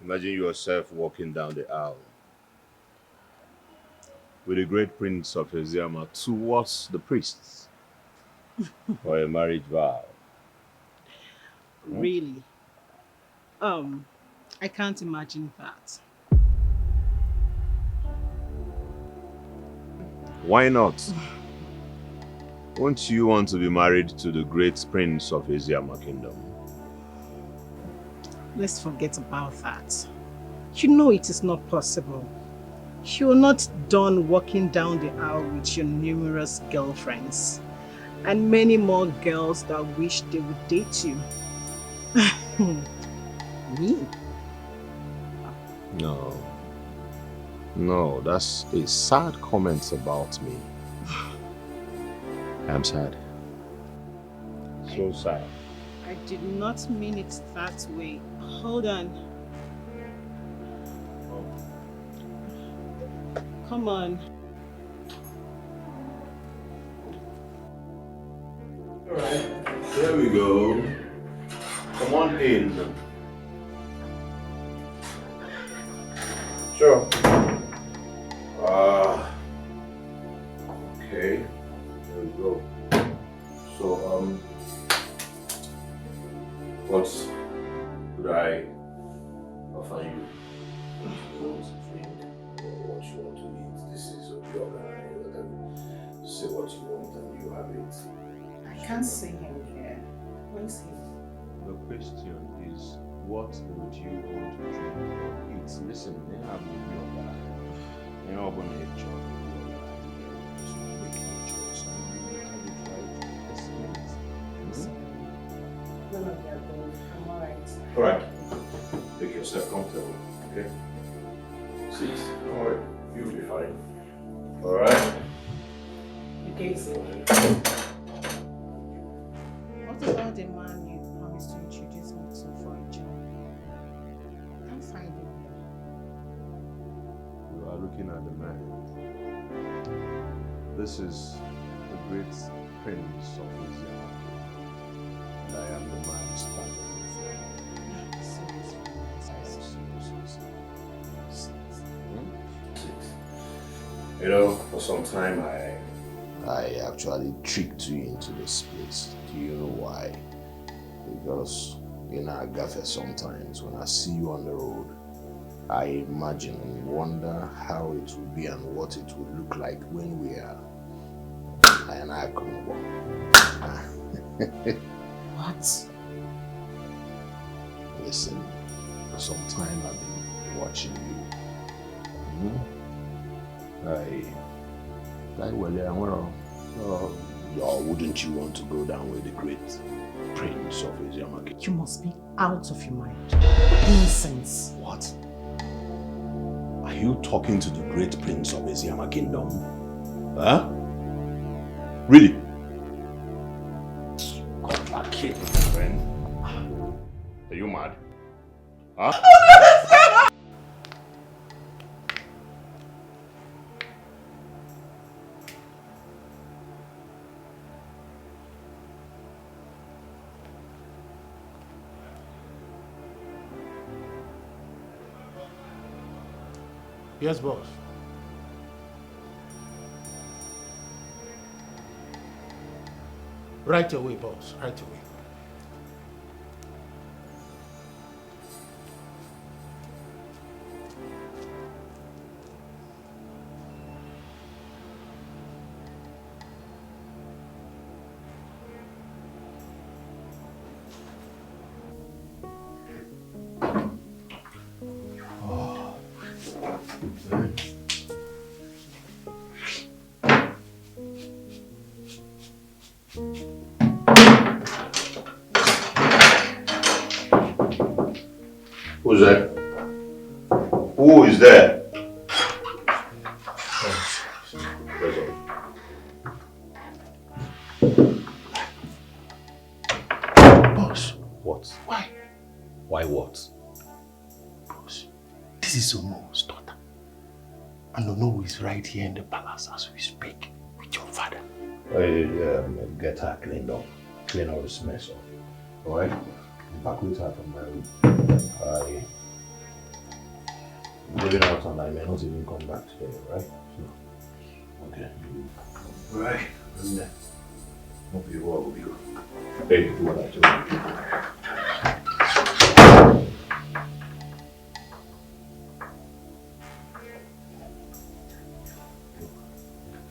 Imagine yourself walking down the aisle with the great prince of Eziama towards the priests for a marriage vow. Hmm? Really? Um, I can't imagine that. Why not? Won't you want to be married to the great prince of Eziama kingdom? Let's forget about that. You know it is not possible. You're not done walking down the aisle with your numerous girlfriends and many more girls that wish they would date you. Me? No, no, that's a sad comment about me. I'm sad. So sad. I did not mean it that way. Hold on. Come on. Alright, there we go. Come on in. Sure. Ah, okay. There we go. So, what could I offer you? What you drink or what you want to eat? This is a job and let them say what you want and you have it. I can't see him here. Let me see. The question is, what would you want to drink or eat? Listen, they have the meal that they're not going to eat chocolate. Just make your choice and you have it right this minute. None of the above. I'm alright. Alright. Make yourself comfortable, okay? Sit. Don't worry. You'll be fine. Alright? Okay, so what about the man you promised to introduce me to for a job? I can't find him here. You are looking at the man. This is the great prince of Israel. And I am the man standing before you. Seriously. You know, for some time I actually tricked you into this place. Do you know why? Because in our Agafe sometimes when I see you on the road, I imagine and wonder how it will be and what it will look like when we are and I come What? Listen, for some time I've been watching you. Wouldn't you want to go down with the great prince of Eziamaki? You must be out of your mind. Nonsense. What? Are you talking to the great prince of Eziama kingdom? Huh? Really? God, that kid, my friend. Are you mad? Huh? Yes, boss. Right away, boss. Right away. Who's there? Who is there? Boss. What? Why? Why what? Boss. This is Ono's daughter. And Ono is right here in the palace as we speak with your father. Get her cleaned up. Clean all this mess up. Alright? Evacuate her from my room. I'm going out and I may not even come back today, right? So, okay. Right. Hope you all will be good. Hey, do what I told you.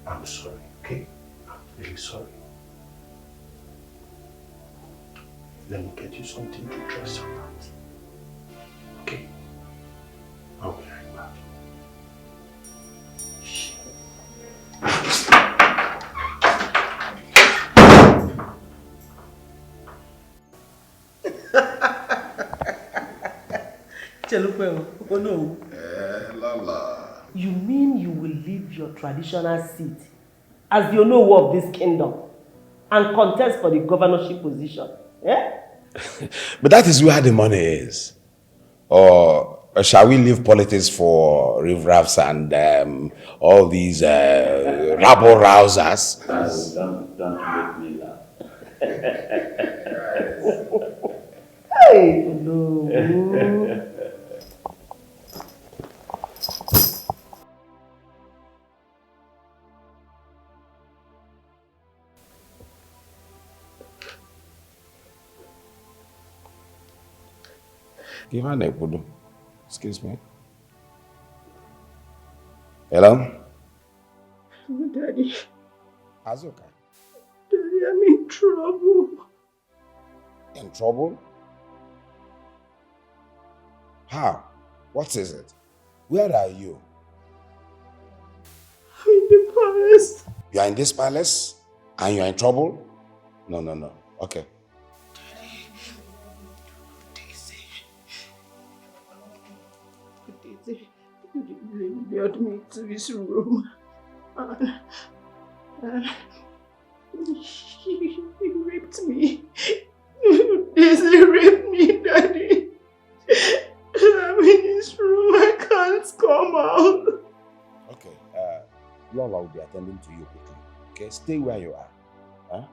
I'm sorry, okay? I'm really sorry. Let me get you something to dress about. Okay? I'll be right back. Oh no. Lala. You mean you will leave your traditional seat as the Onowu of this kingdom and contest for the governorship position? Eh? But that is where the money is. Or shall we leave politics for riffraffs and all these rabble rousers? Don't make me laugh. Hey, no. Give her a excuse me. Hello? Oh, Daddy. Azuka. Daddy, I'm in trouble. In trouble? How? What is it? Where are you? I'm in the palace. You are in this palace? And you are in trouble? No. Okay. Daisy, you lured me to his room. And he raped me. Daisy raped me, Daddy. I'm in his room. I can't come out. Okay. Lola will be attending to you quickly. Okay? Stay where you are. Huh?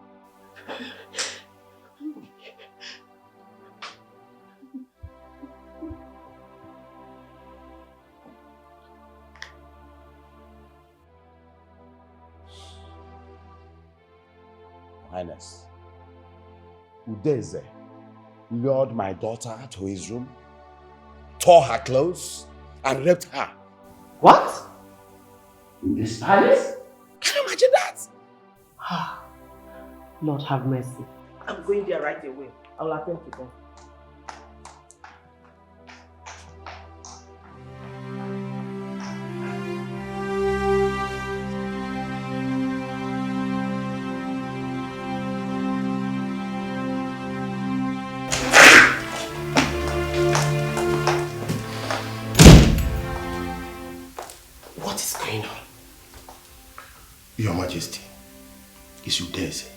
Highness, Udeze lured my daughter to his room, tore her clothes, and raped her. What? In this palace? Can you imagine that? Lord have mercy. I'm going there right away. I'll attend to them. What is going on? Your Majesty, it's Udeze.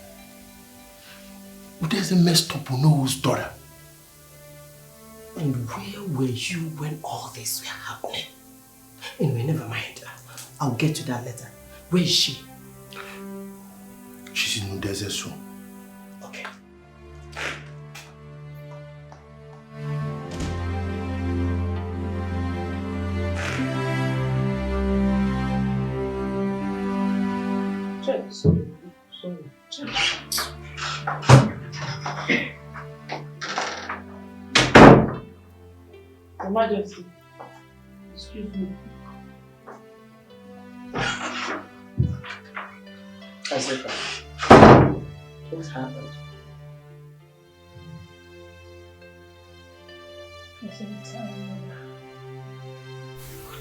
Udeze messed up Onowu's daughter. And where were you when all this were happening? Anyway, never mind. I'll get to that later. Where is she? She's in Udeze's room. Okay. Sorry. Your Majesty, excuse me. Azeka, what happened?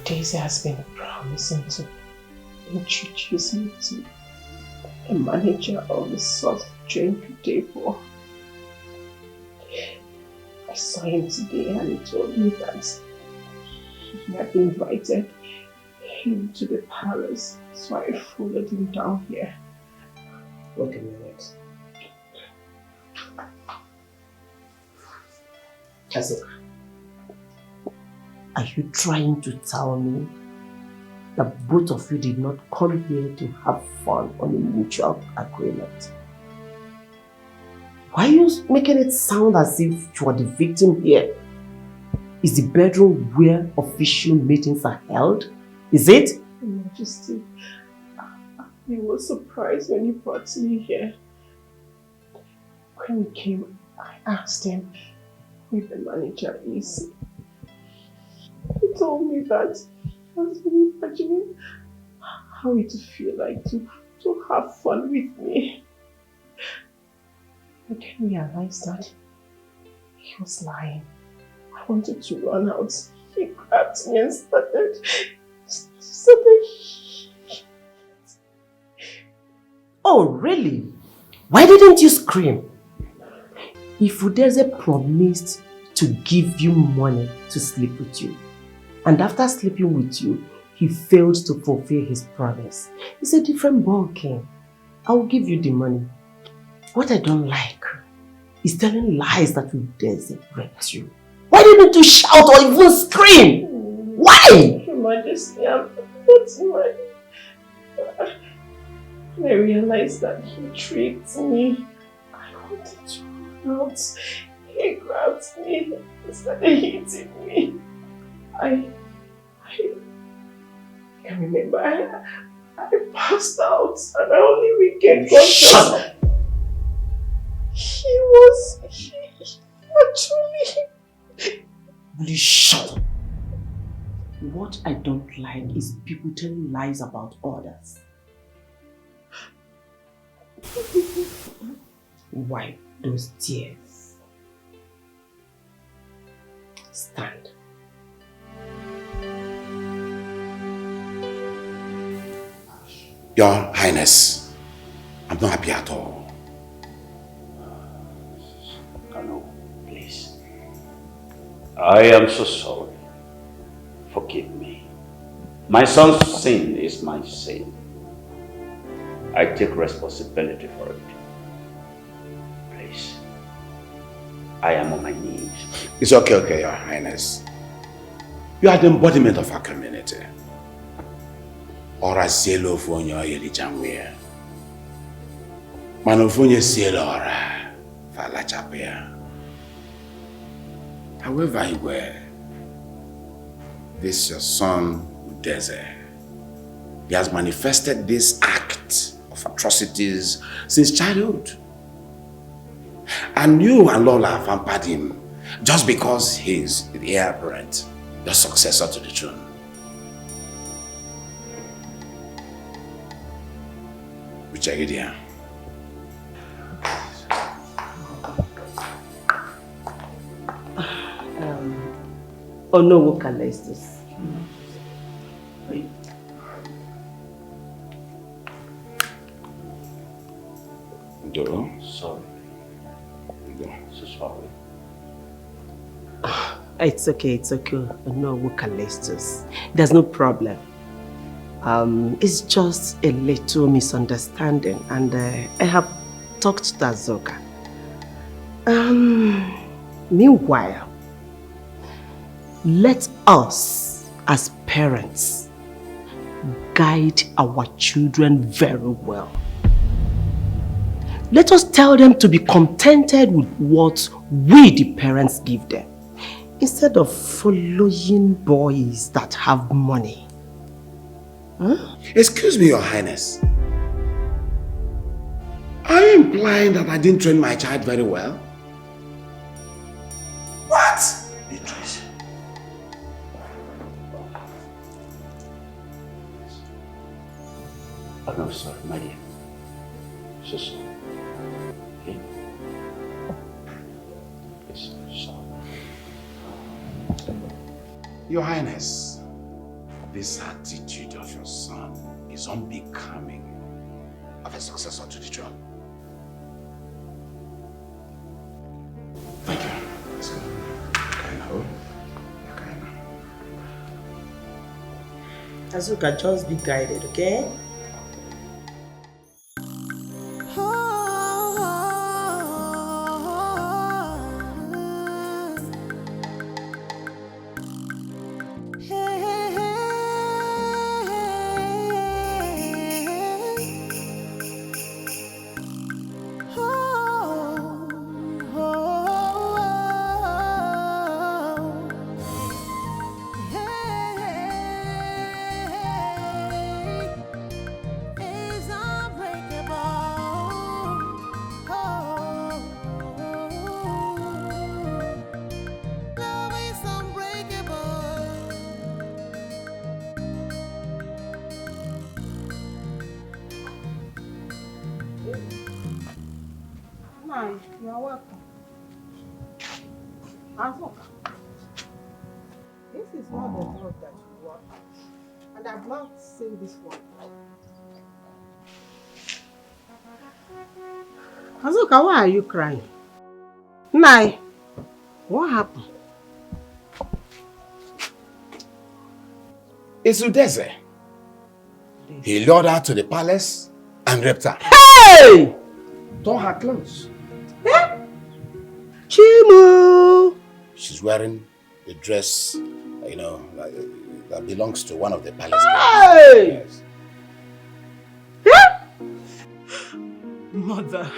Daisy has been promising to introduce me to a manager of a soft drink depot. I saw him today and he told me that he had invited him to the palace, so I followed him down here. Wait a minute. Azeka, are you trying to tell me that both of you did not come here to have fun on a mutual agreement? Why are you making it sound as if you are the victim here? is the bedroom where official meetings are held? Is it? Your Majesty, I was surprised when you brought me here. When we came, I asked him who the manager is. He told me that he has been imagining how it would feel like to have fun with me. I then realized that he was lying. I wanted to run out. He grabbed me and started. Oh, really? Why didn't you scream? If Udeze promised to give you money to sleep with you, and after sleeping with you, he failed to fulfill his promise, it's a different ballgame. I will give you the money. What I don't like is telling lies that Udeze raped you. Why didn't you shout or even scream? Why? Your Majesty, I'm not right. When I realized that he tricked me, I wanted to run out. He grabbed me and started hitting me. I can remember I passed out and I only regained consciousness. Shut up! He actually... Will you shut up? What I don't like is people telling lies about others. Wipe those tears. Stand. Your Highness, I'm not happy at all. Kano, please. I am so sorry. Forgive me. My son's sin is my sin. I take responsibility for it. Please. I am on my knees. It's okay, Your Highness. You are the embodiment of our community. Ora sielo fonyo yeli jamwe. Mano fonyo sielo ora fala chapea. However he were, this your son Udeze. He has manifested this act of atrocities since childhood. And you and Lola have pampered him just because he's the heir apparent, the successor to the throne. Wichagidia. Oh no, what can I do? Sorry. So sorry. It's okay. No, what can I do? There's no problem. It's just a little misunderstanding, and I have talked to Azoka. Meanwhile, let us as parents guide our children very well. Let us tell them to be contented with what we the parents give them, instead of following boys that have money. Huh? Excuse me, Your Highness. Are you implying that I didn't train my child very well? What? Beatrice. I'm sorry, my dear. So sorry. Okay? Yes, sorry. Your Highness, this attitude of your son is unbecoming of a successor to the throne. Thank you. Let's go. Okay, now. Okay, now. Azuka, just be guided, okay? Hi, you are welcome. Look, this is not the drug that you want, and I've not seen this one. Azuka, why are you crying? Nai, what happened? It's Udeze. He lured her to the palace and raped her. Hey! Tore her clothes. Eh? Chimu! She's wearing a dress, that belongs to one of the palace Hey! girls. Yes. Mother,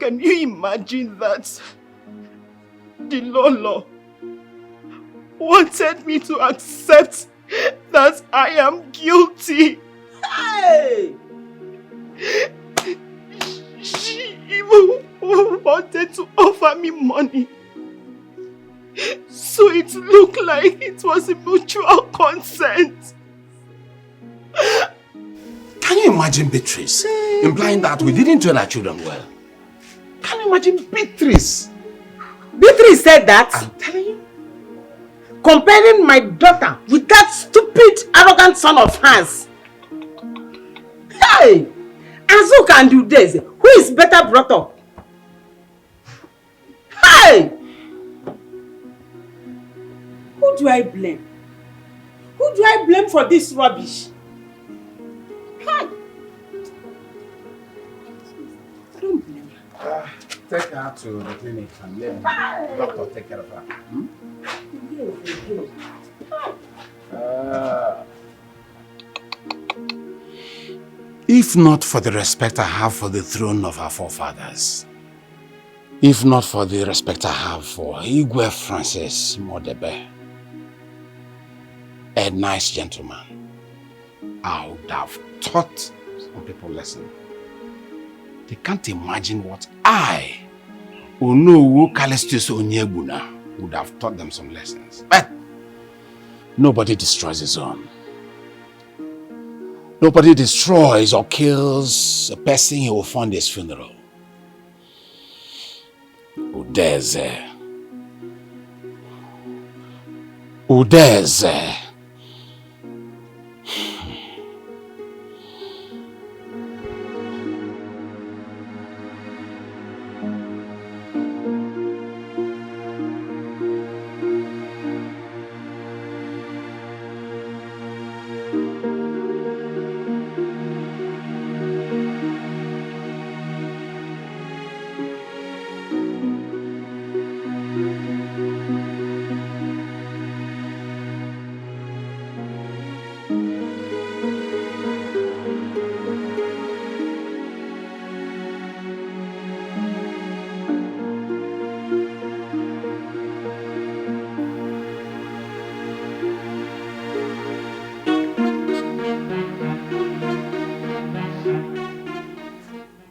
can you imagine that? The Lolo wanted me to accept that I am guilty. Hey! She even wanted to offer me money. So it looked like it was a mutual consent. Can you imagine Beatrice implying that we didn't train our children well? Can you imagine Beatrice? Beatrice said that? I'm telling you. Comparing my daughter with that stupid, arrogant son of hers. Hey! Azuka and Udeze, who is better brought up? Hey! Who do I blame? Who do I blame for this rubbish? Hey! I don't blame her. Take her to the clinic and let the doctor take care of her. If not for the respect I have for the throne of our forefathers, if not for the respect I have for Igwe Francis Modebe, a nice gentleman, I would have taught some people lesson. They can't imagine what I, Onowu Callistus Onyegbuna, would have taught them some lessons. But nobody destroys his own. Nobody destroys or kills a person he will fund his funeral. Udeze. Udeze.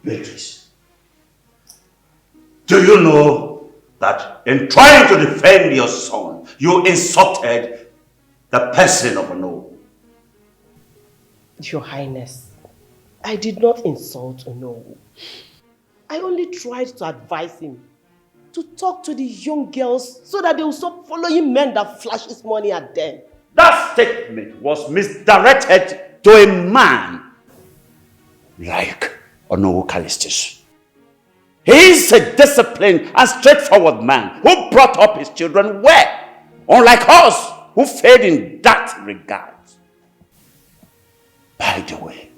Beatrice, do you know that in trying to defend your son, you insulted the person of Ono? Your Highness, I did not insult Onowu. I only tried to advise him to talk to the young girls so that they will stop following men that flash his money at them. That statement was misdirected to a man like Onowu Callistus. He is a disciplined and straightforward man who brought up his children well, unlike us who failed in that regard. By the way,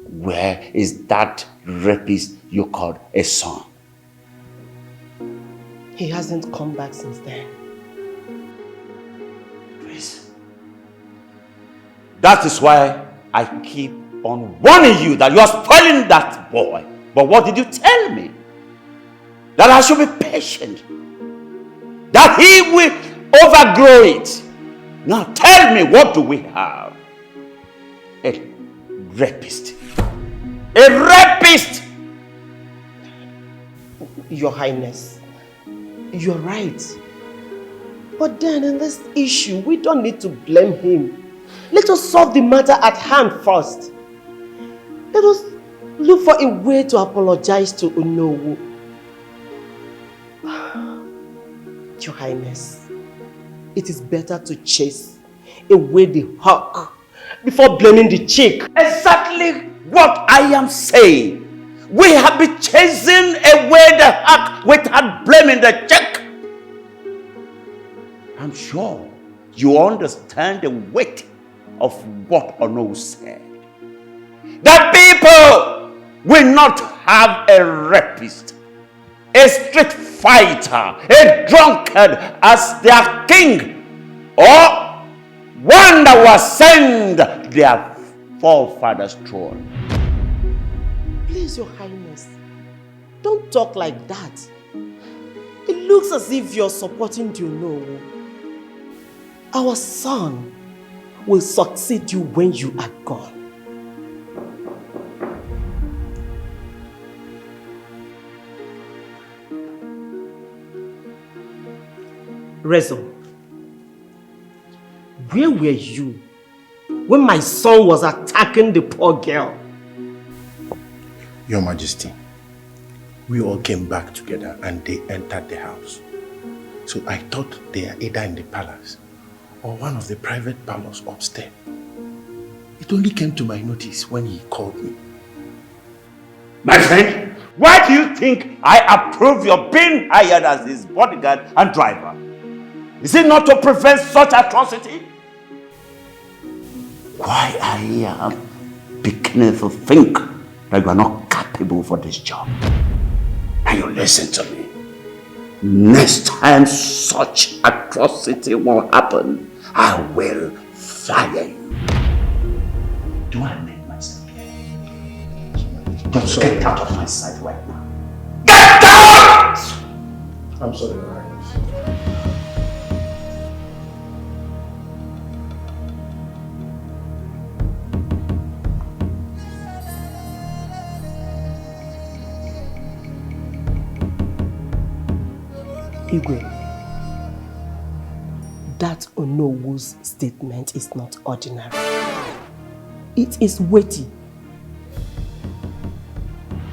where is that rapist you called a son? He hasn't come back since then. Please. That is why I keep on warning you that you are spoiling that boy. But what did you tell me? That I should be patient. That he will overgrow it. Now tell me, what do we have? A rapist. A rapist! Your Highness, you're right. But then in this issue, we don't need to blame him. Let us solve the matter at hand first. Let us Look for a way to apologize to Onowu. Your Highness, it is better to chase away the hawk before blaming the chick. Exactly what I am saying. We have been chasing away the hawk without blaming the chick. I'm sure you understand the weight of what Ono said. The people will not have a rapist, a street fighter, a drunkard as their king, or one that was sent their forefathers' throne. Please, Your Highness, don't talk like that. It looks as if you're supporting the Onowu. Our son will succeed you when you are gone. Rezo, where were you when my son was attacking the poor girl? Your Majesty, we all came back together and they entered the house. So I thought they are either in the palace or one of the private parlors upstairs. It only came to my notice when he called me. My friend, why do you think I approve your being hired as his bodyguard and driver? Is it not to prevent such atrocity? Why I am beginning to think that you are not capable for this job. And you listen to me. Next time such atrocity will happen, I will fire you. Do I make myself clear? Just get out of my sight right now. Get out! I'm sorry, Your Highness. Igwe, that Onowu's statement is not ordinary. It is weighty.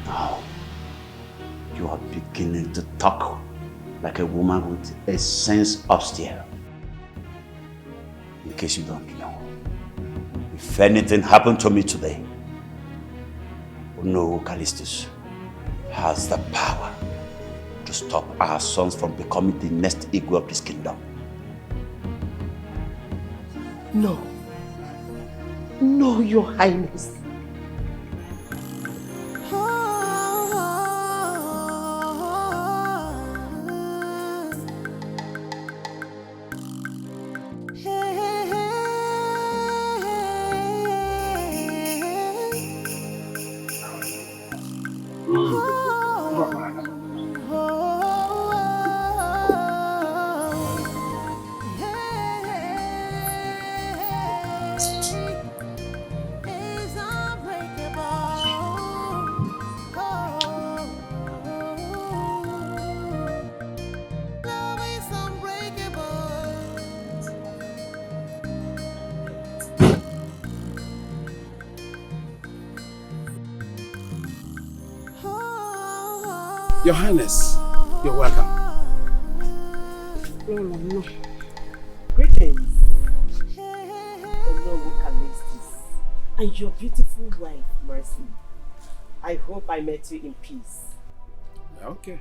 Now, you are beginning to talk like a woman with a sense of steel. In case you don't know, if anything happened to me today, Onowu Callistus has the power to stop our sons from becoming the next Igwe of this kingdom. No. No, Your Highness. Your Highness, you're welcome. No. Greetings, Onowu Callistus, and your beautiful wife, Mercy. I hope I met you in peace. Okay.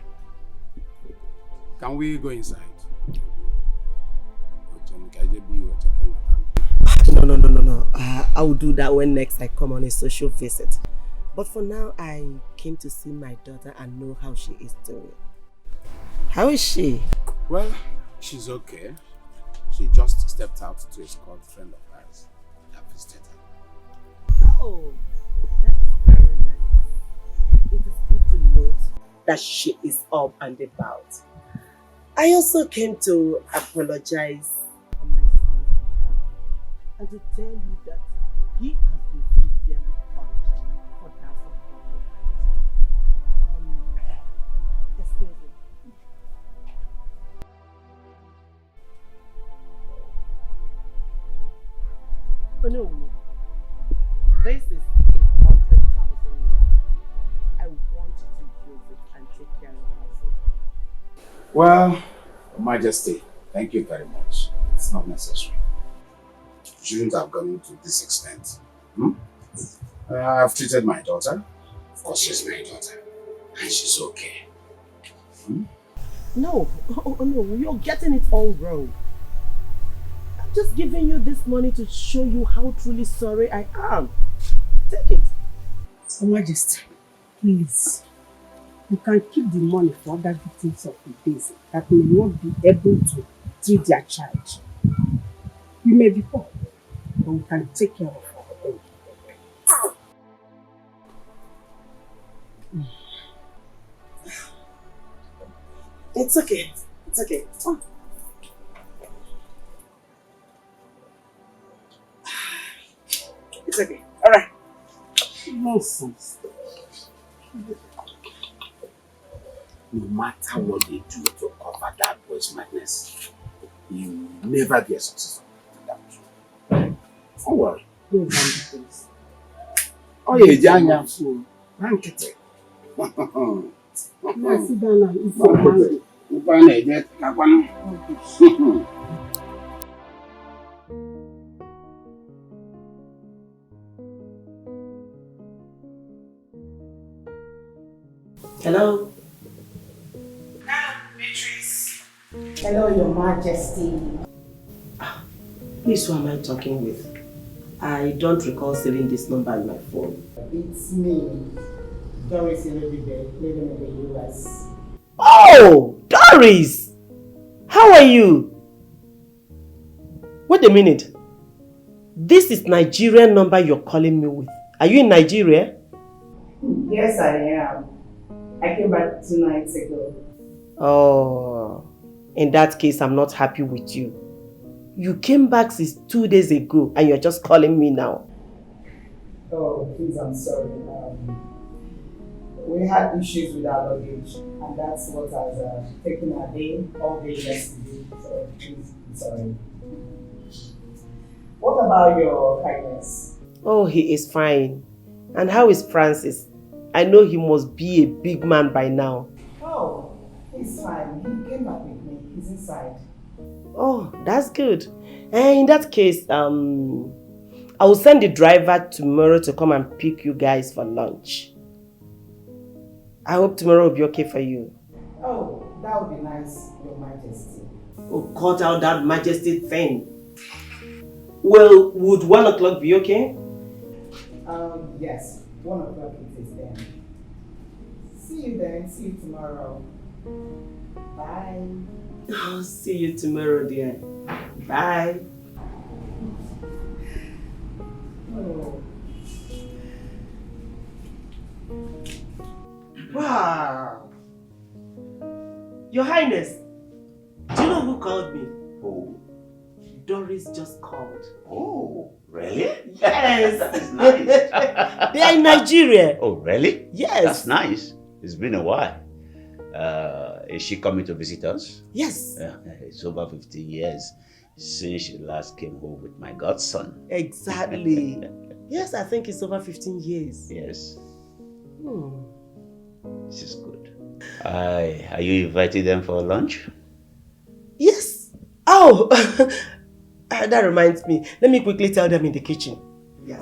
Can we go inside? No. I will do that when next I come on a social visit. But for now, I came to see my daughter and know how she is doing. How is she? Well, she's okay. She just stepped out to escort a friend of hers that visited her. Oh, that is very nice. It is good to note that she is up and about. I also came to apologize on my son's behalf and to tell you that he has been severely punished for that forgotten act. Excuse me. Oh no, this is 100,000 naira. Well, Your Majesty, thank you very much. It's not necessary. You shouldn't have gone to this extent. I've treated my daughter. Of course, she's my daughter. And she's okay. No, no, you're getting it all wrong. I'm just giving you this money to show you how truly sorry I am. Take it. Your Majesty, please. You can keep the money for other victims of the days that may not be able to treat their child. You may be poor, but we can take care of them. It's okay. It's okay. Oh. It's okay. All right. Nonsense. No matter what they do to cover that boy's madness, he will never be a success. Don't worry. Oh, yeah, Janya. Rank it. Now sit down and eat some mango. Hello? Hello, Your Majesty. Please, who am I talking with? I don't recall saving this number in my phone. It's me, Doris living in the US. Oh, Doris! How are you? Wait a minute. This is Nigerian number you're calling me with. Are you in Nigeria? Yes, I am. I came back 2 nights ago. Oh, in that case, I'm not happy with you. You came back since 2 days ago and you're just calling me now. Oh, please, I'm sorry. We had issues with our luggage, and that's what has taken our day, all day yesterday. So, please, I'm sorry. What about your kindness? Oh, he is fine. And how is Francis? I know he must be a big man by now. Oh, he's fine. He came back with me. He's inside. Oh, that's good. And in that case, I will send the driver tomorrow to come and pick you guys for lunch. I hope tomorrow will be okay for you. Oh, that would be nice, Your Majesty. Oh, cut out that majesty thing. Well, would 1 o'clock be okay? Yes, 1 o'clock it is then. See you then. See you tomorrow. Bye. Oh, see you tomorrow, dear. Bye. Oh. Wow. Your Highness, do you know who called me? Oh. Doris just called. Oh, really? Yes. That is nice. They are in Nigeria. Oh, really? Yes. That's nice. It's been a while. Is she coming to visit us? Yes. It's over 15 years since she last came home with my godson. Exactly. Yes, I think it's over 15 years. Yes. This is good. Are you inviting them for lunch? Yes. Oh, that reminds me. Let me quickly tell them in the kitchen. Yes.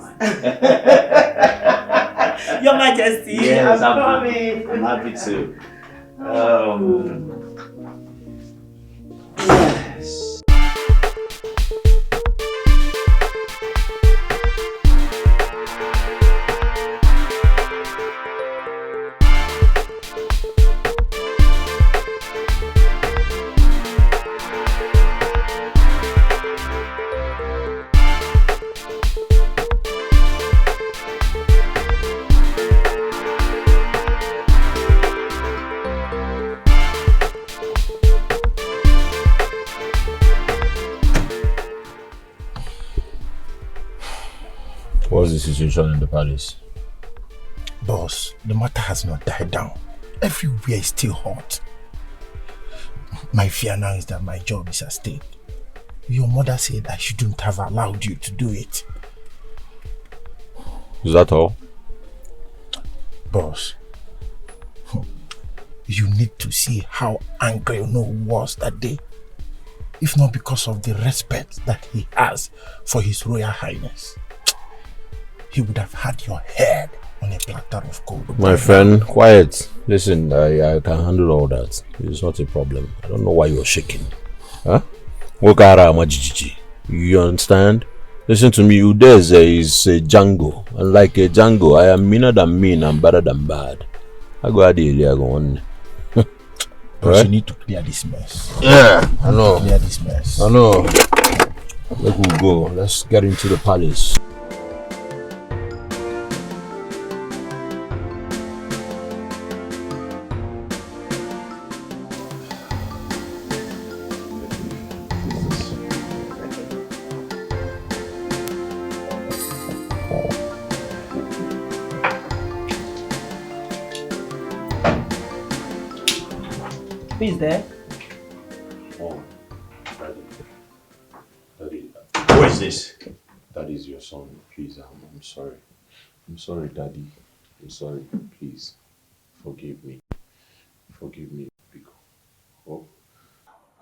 Your Majesty, yes, I'm coming. I'm happy to. Yes. What's the situation in the palace? Boss, the matter has not died down. Everywhere is still hot. My fear now is that my job is at stake. Your mother said I shouldn't have allowed you to do it. Is that all? Boss, You need to see how angry Ono was that day. If not because of the respect that he has for His Royal Highness. He would have had your head on a platter of gold. My friend, quiet. Listen, I can handle all that. It's not a problem. I don't know why you're shaking. Huh? You understand? Listen to me, Udeze is a Django. And like a Django, I am meaner than mean and better than bad. I go ahead and go on. Right? You need to clear this mess. Yeah, I know. Clear this mess. I know. Let's go. Let's get into the palace. Who is there? Oh, Daddy. Who is this? That is your son. Please, I'm sorry. I'm sorry, Daddy. I'm sorry. Please, forgive me. Forgive me, Pico. Oh,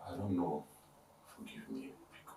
I don't know. Forgive me, Pico.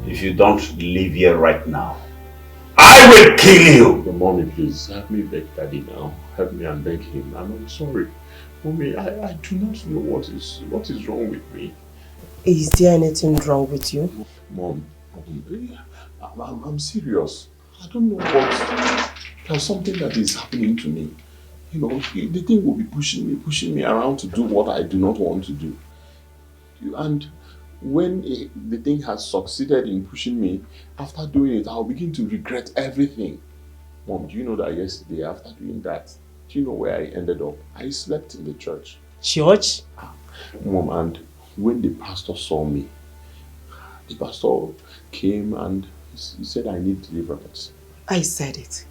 If you don't leave here right now, I will kill you! Mommy, please, help me beg Daddy now. Help me and beg him. I'm sorry. Mommy, I do not know what is wrong with me. Is there anything wrong with you? Mom, I'm serious. I don't know what... There's something that is happening to me. You know, the thing will be pushing me around to do what I do not want to do. And when the thing has succeeded in pushing me, after doing it, I'll begin to regret everything. Mom, do you know that yesterday, after doing that, do you know where I ended up? I slept in the church. Church? Mom, and when the pastor saw me, the pastor came and he said I need deliverance. I said it.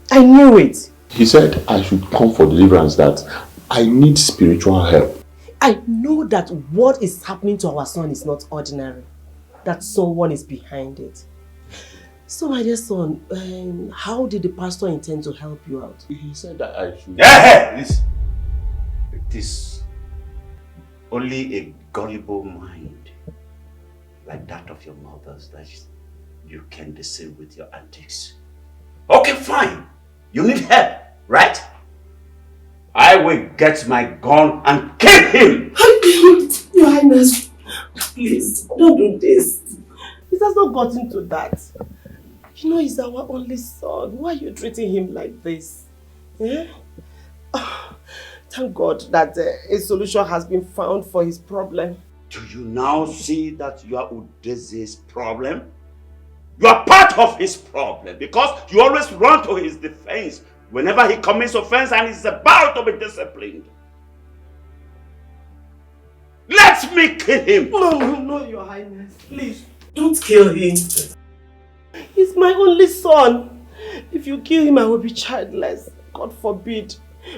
I knew it. He said I should come for deliverance, that I need spiritual help. I know that what is happening to our son is not ordinary. That someone is behind it. So my dear son, how did the pastor intend to help you out? He said that I should... Listen. It is only a gullible mind like that of your mother's that you can deceive with your antics. Okay, fine. You need help, right? I will get my gun and kill him! Your Highness, please, don't do this. It has not gotten to that. You know, he's our only son. Why are you treating him like this? Eh? Oh, thank God that a solution has been found for his problem. Do you now see that you are Udeze's problem? You are part of his problem because you always run to his defense whenever he commits offense and is about to be disciplined. Let me kill him! No, Your Highness. Please, don't kill him. He's my only son. If you kill him, I will be childless. God forbid.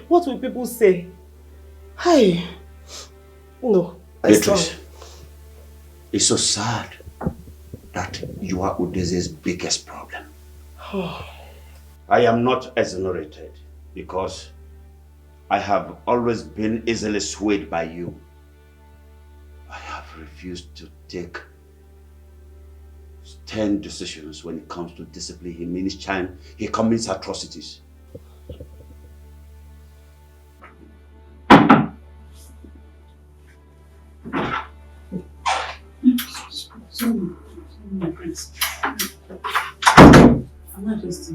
What will people say? Hi. No. Beatrice, it's so sad that you are Udeze's biggest problem. I am not exonerated because I have always been easily swayed by you. I have refused to take stern decisions when it comes to discipline him each time he commits atrocities.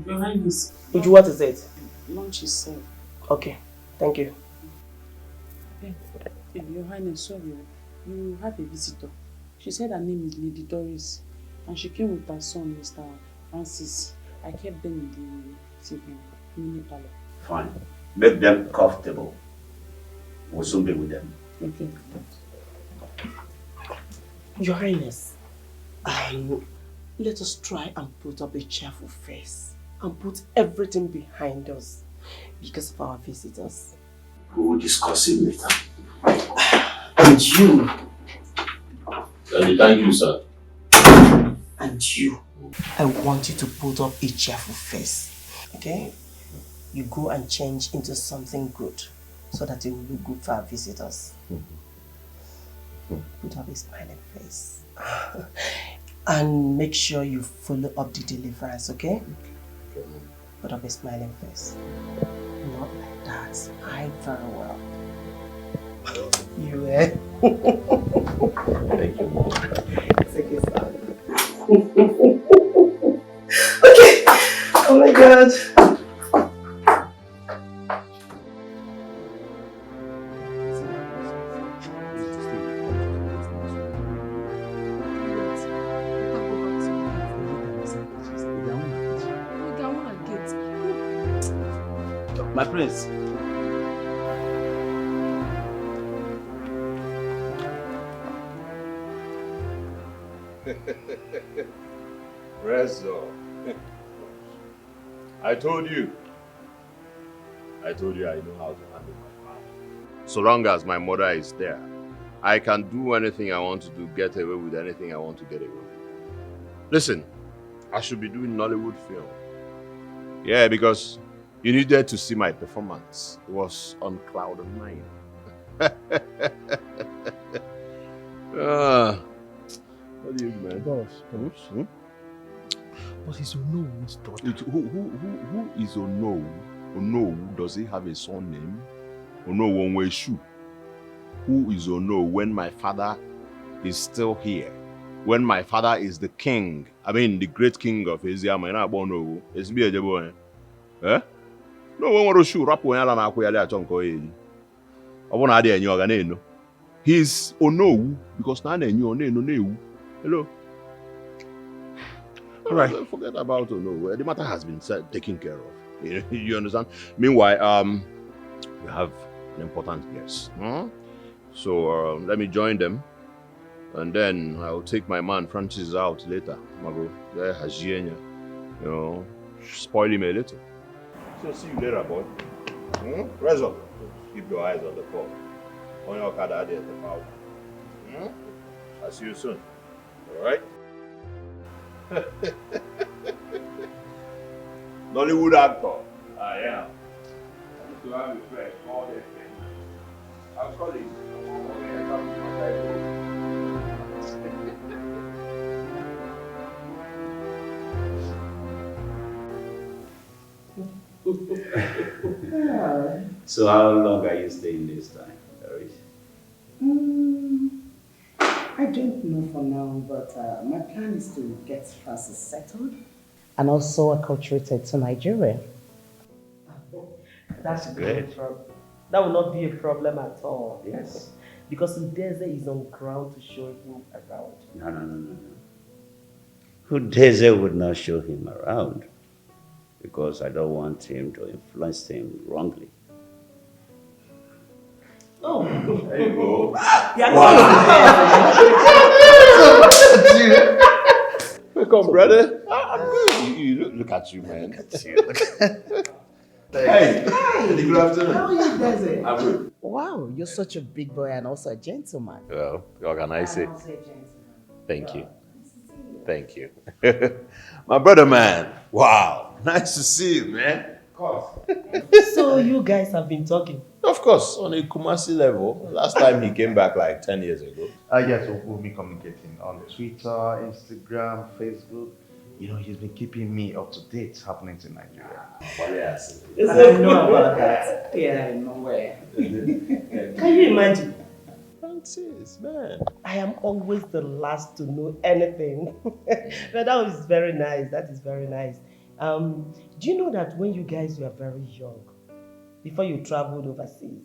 Your Highness. Uju, what is it? Lunch is served. Okay, thank you. Your Highness, sorry, you have a visitor. She said her name is Lady Doris, and she came with her son, Mr. Francis. I kept them in the sitting mini parlor. Fine. Make them comfortable. We'll soon be with them. Okay. Your Highness, let us try and put up a cheerful face and put everything behind us because of our visitors. We will discuss it later. And you. Thank you, sir. And you. I want you to put up a cheerful face. Okay? You go and change into something good so that it will look good for our visitors. Put up a smiling face. And make sure you follow up the deliverance, okay? Put up a smiling face. Not like that. I very well. You, eh? Thank you, Mom. Take it, son. Okay. Oh my God. My prince. Rezo. I told you I know how to handle my father. So long as my mother is there, I can do anything I want to do, get away with anything I want to get away with. Listen, I should be doing Nollywood film. Yeah, because you needed to see my performance. It was on cloud of nine. What do you do, man? Boss. But he's Onowu's daughter. Who is Onowu? Onowu, does he have a son name? Onowu Onweshu. Who is Onowu when my father is still here? When my father is the king, I mean the great king of Asia, it's me a boy. Eh? No one will shoot rap when I'm he's Onowu because now they knew. Hello. All right. Forget about Onowu. The matter has been taken care of. You understand? Meanwhile, we have an important guest. So let me join them. And then I'll take my man Francis out later. Mago, there has you know, spoil him a little. So see you later, boy. Rise up. Keep your eyes on the ball. On your card at the power. I'll see you soon. Alright? Nollywood actor. I am. I need to have a friend. All the things. I'll call him. So how long are you staying this time, Marries? I don't know for now, but my plan is to get Francis settled and also acculturated to Nigeria. That's great. That will not be a problem at all. Yes. Because Udeze is on ground to show him around. No. Udeze would not show him around because I don't want him to influence him wrongly. Oh. There you go. Wow. Welcome, brother. I'm good. you. Look at you, man. Look at you. Hey. Hi. Good afternoon. How are you, Desert? I'm good. Wow, you're such a big boy and also a gentleman. Well, what can I say? Also a gentleman. Thank you. Thank you. My brother, man. Wow. Nice to see you, man. Of course. So you guys have been talking? Of course, on a Kumasi level. Last time he came back like 10 years ago. Yes, we'll be communicating on Twitter, Instagram, Facebook. You know, he's been keeping me up to date happenings in Nigeria. Well, yes. I know about that. Yeah, no way. Can you imagine? Francis, man. I am always the last to know anything. But that was very nice. That is very nice. Do you know that when you guys were very young, before you traveled overseas,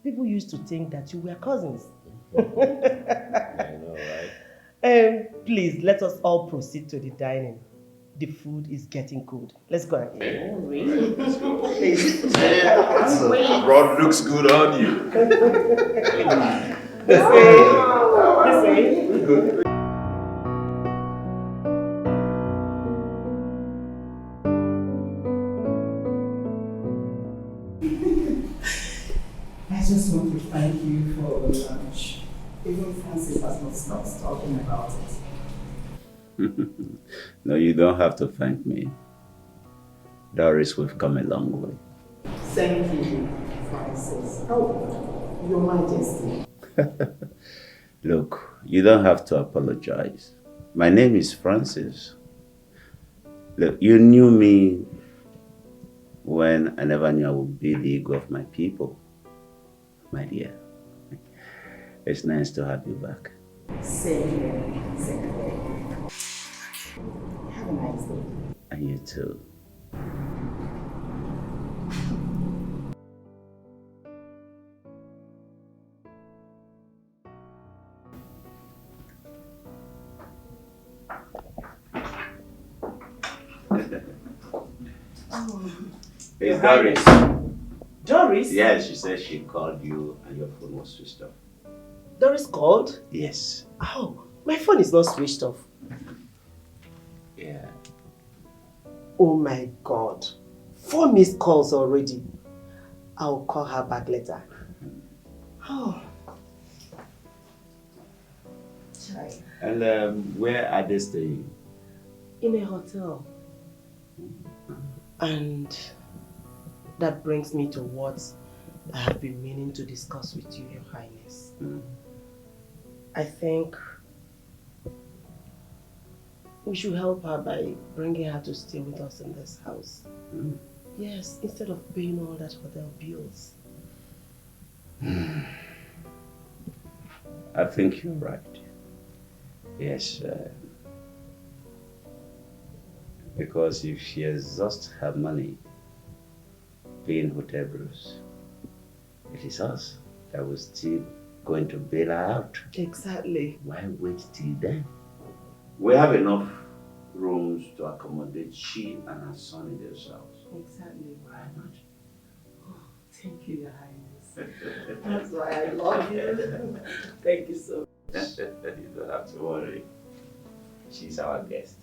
people used to think that you were cousins? I know, right? Please, let us all proceed to the dining. The food is getting cold. Let's go and eat. Oh, really? Let's go. Please. Rod looks good on you. This way. Good. I just want to thank you for the lunch. Even Francis has not stopped talking about it. No, you don't have to thank me. Doris, we've come a long way. Thank you, Francis. Oh, Your Majesty. Look, you don't have to apologize. My name is Francis. Look, you knew me when I never knew I would be the ego of my people. My dear, it's nice to have you back. Same here. Same here. Have a nice day. And you too. It's Doris. Doris? Yes, she said she called you and your phone was switched off. Doris called? Yes. Oh, my phone is not switched off. Yeah. Oh my God. 4 missed calls already. I'll call her back later. Oh. Chai. And where are they staying? In a hotel. And that brings me to what I have been meaning to discuss with you, Your Highness. I think we should help her by bringing her to stay with us in this house. Yes, instead of paying all that hotel bills. I think you're right. Yes. Because if she exhausts her money paying hotel bills, it is us that will still going to bail her out. Exactly. Why wait till then? We have enough rooms to accommodate she and her son in this house. Exactly. Why not? Oh, thank you, Your Highness. That's why I love you. Thank you so much. You don't have to worry. She's our guest.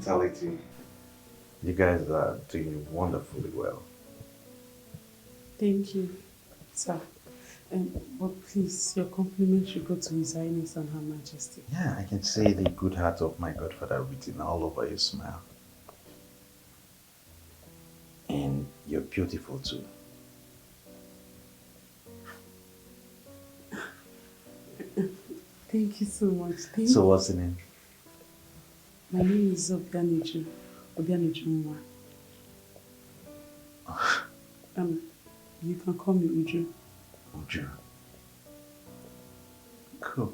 hospitality. You guys are doing wonderfully well. Thank you, sir. But please, your compliment should go to His Highness and Her Majesty. Yeah, I can see the good heart of my godfather written all over your smile. And you're beautiful too. Thank you so much. So what's the name? My name is Obianiju Nwa. You can call me Uju. Uju. Cool.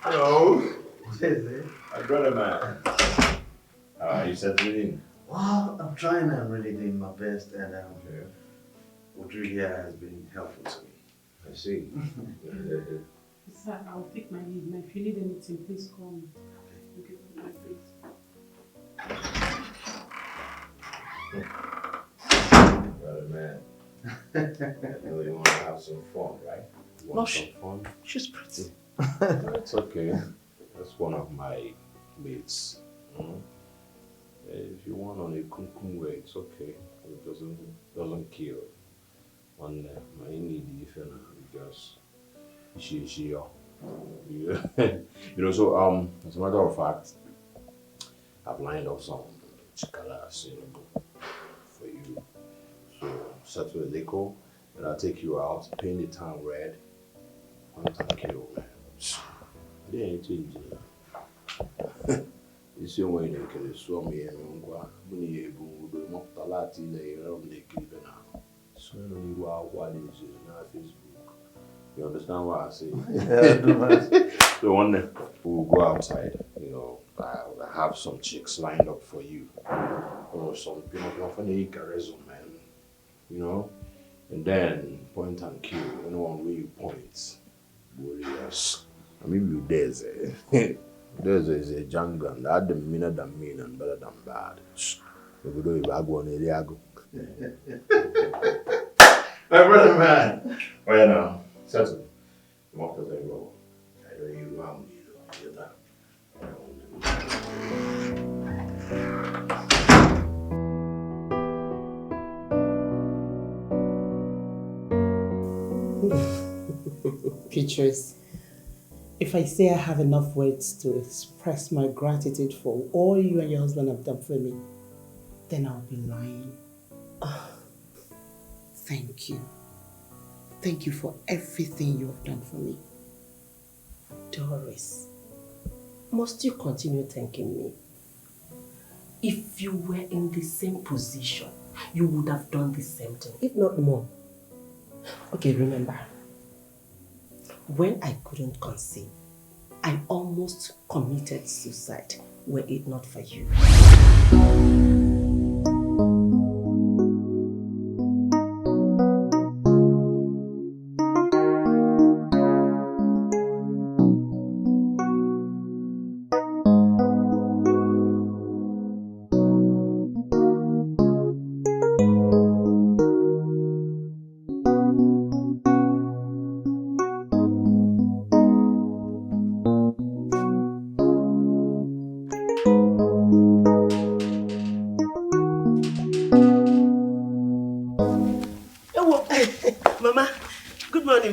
Hello. What is it? My brother, man. How are you settling in? Well, I'm trying. I'm really doing my best, and Uju here has been helpful to me. I see. Sir, I'll take my leave. Now, if you need anything, please call me. Okay, my face. Brother, man. I know you want to have some fun, right? You want some fun? She's pretty. That's okay. That's one of my mates. If you want on a kunkun way, it's okay. It doesn't kill. On my need because she you know, so as a matter of fact, I've lined up some chikalas, for you. So settle the liquor and I'll take you out, paint the town red. Point and kill, man. They ain't changing. This young way they can swim me and go money Moktalati they keep it now. So what is it now Facebook? You understand what I say? So one day we'll go outside, I have some chicks lined up for you. Or some funny charisma, man. And then point and kill, anyone where you point. Warriors. I mean you there's is a jungle and that the meaner than mean and better than bad. You go if I go on area go. My brother, man. Oh yeah, now settle. Come up to the road. I know you want me to do that. Beatrice, if I say I have enough words to express my gratitude for all you and your husband have done for me, then I'll be lying. Thank you. Thank you for everything you have done for me. Doris, must you continue thanking me? If you were in the same position, you would have done the same thing, if not more. Okay, remember, when I couldn't conceive, I almost committed suicide were it not for you.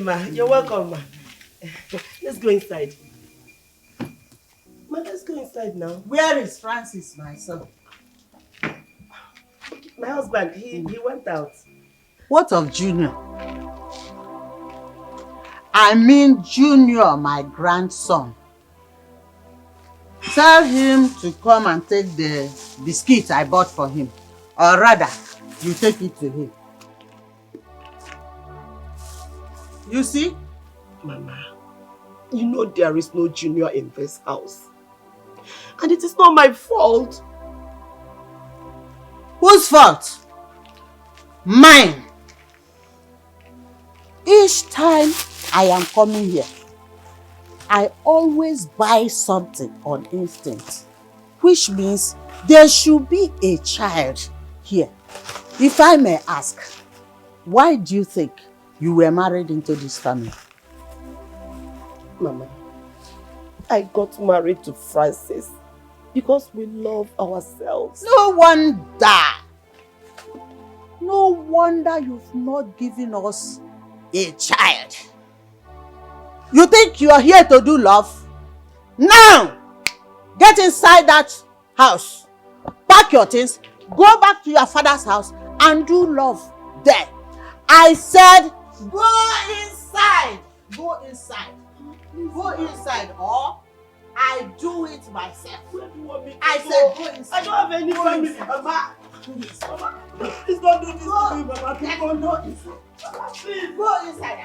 Ma. You're welcome, ma. Let's go inside. Ma, let's go inside now. Where is Francis, my son? My husband, he went out. What of Junior? I mean Junior, my grandson. Tell him to come and take the biscuit I bought for him. Or rather, you take it to him. You see? Mama, you know there is no Junior in this house. And it is not my fault. Whose fault? Mine. Each time I am coming here, I always buy something on instinct, which means there should be a child here. If I may ask, why do you think you were married into this family? Mama, I got married to Francis because we love ourselves. No wonder. No wonder you've not given us a child. You think you are here to do love? Now, get inside that house. Pack your things. Go back to your father's house and do love there. I said, go inside. Go inside. Go inside, or I do it myself. I said, go inside. I don't have any family, Mama. Mama, please don't do this to me, Mama. Please don't do this. Mama, please. Go inside.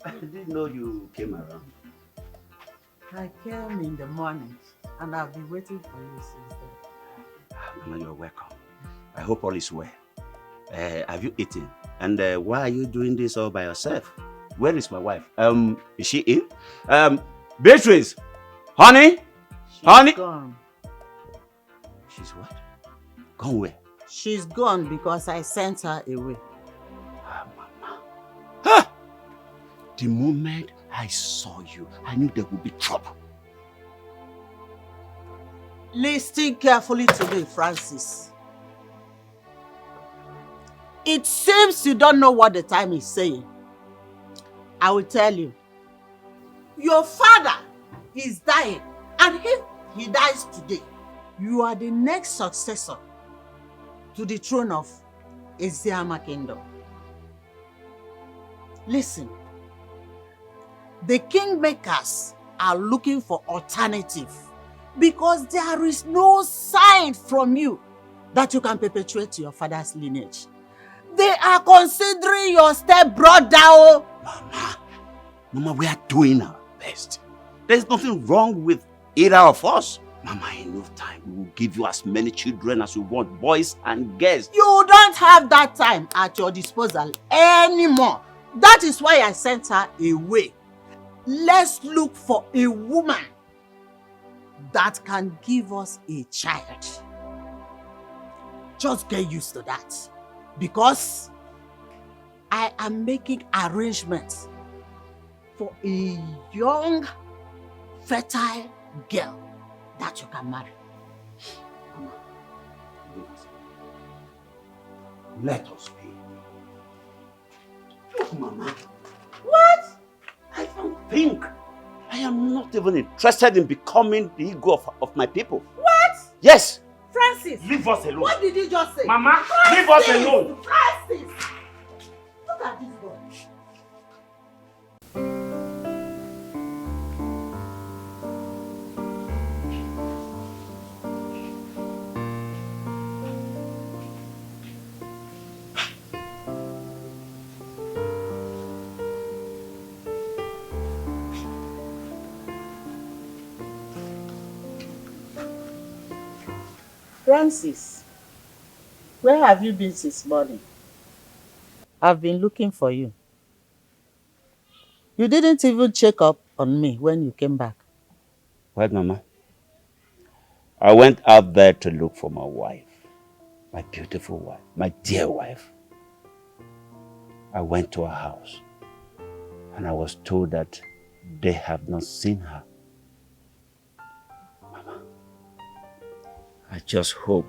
I didn't know you came around. I came in the morning and I've been waiting for you since then. Mama, you're welcome. I hope all is well. Have you eaten? And why are you doing this all by yourself? Where is my wife? Is she in? Beatrice! Honey? Honey? Gone. She's what? Gone where? She's gone because I sent her away. Mama. Ah! The moment I saw you, I knew there would be trouble. Listen carefully to me, Francis. It seems you don't know what the time is saying. I will tell you. Your father is dying, and if he dies today, you are the next successor to the throne of Eziama Kingdom. Listen, the kingmakers are looking for alternative because there is no sign from you that you can perpetuate your father's lineage. They are considering your stepbrother. Mama, we are doing our best. There's nothing wrong with either of us. Mama, enough time. We will give you as many children as you want, boys and girls. You don't have that time at your disposal anymore. That is why I sent her away. Let's look for a woman that can give us a child. Just get used to that. Because I am making arrangements for a young, fertile girl that you can marry. Mama, let us be. Look, Mama. What? I don't think. I am not even interested in becoming the ego of my people. What? Yes. Francis. Leave us alone. What did you just say? Mama, Francis! leave us alone. Francis. Look at this boy. Francis, where have you been since morning? I've been looking for you. You didn't even check up on me when you came back. What, Mama? I went out there to look for my wife. My beautiful wife. My dear wife. I went to her house. And I was told that they have not seen her. Mama, I just hope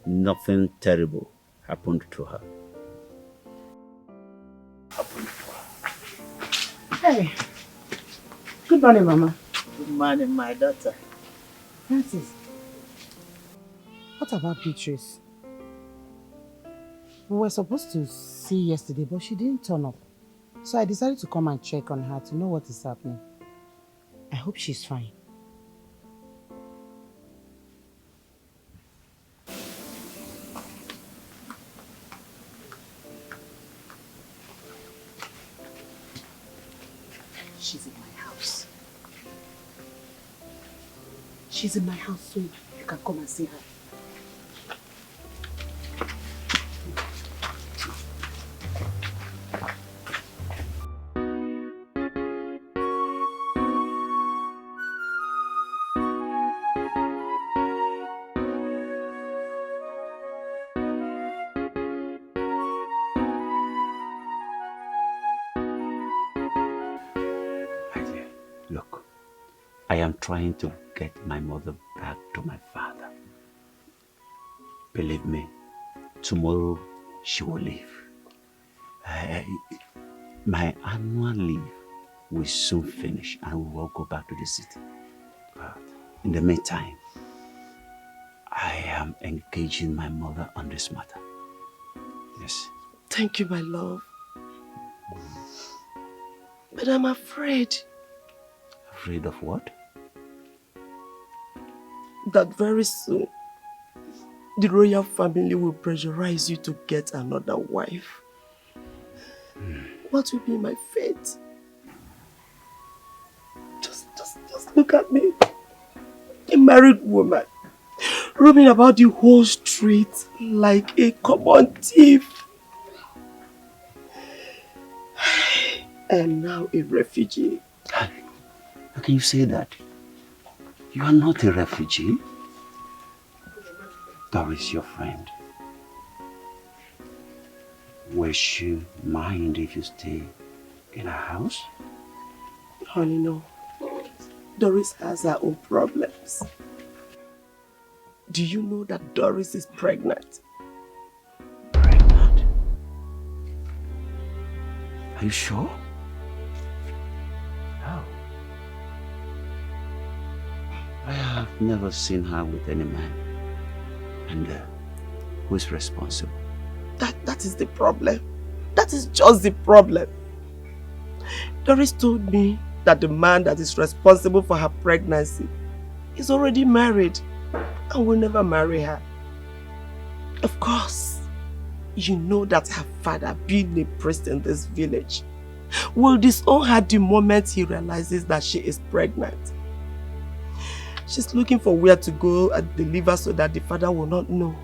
nothing terrible happened to her. Hey. Good morning, Mama. Good morning, my daughter. Francis. What about Beatrice? We were supposed to see yesterday, but she didn't turn up. So I decided to come and check on her to know what is happening. I hope she's fine. She's in my house. She's in my house, so you can come and see her. Look, I am trying to get my mother back to my father. Believe me, tomorrow she will leave. My annual leave will soon finish and we will go back to the city. But in the meantime, I am engaging my mother on this matter. Yes. Thank you, my love. But I'm afraid. Afraid of what? That very soon, the royal family will pressurize you to get another wife. What will be my fate? Just look at me. A married woman, roaming about the whole street like a common thief. I am now a refugee. How can you say that? You are not a refugee. Doris, your friend. Will she mind if you stay in her house? Honey, no. Doris has her own problems. Do you know that Doris is pregnant? Pregnant? Are you sure? How? I have never seen her with any man. And who is responsible? That is the problem. That is just the problem. Doris told me that the man that is responsible for her pregnancy is already married and will never marry her. Of course, you know that her father, being a priest in this village, will disown her the moment he realizes that she is pregnant. She's looking for where to go and deliver so that the father will not know.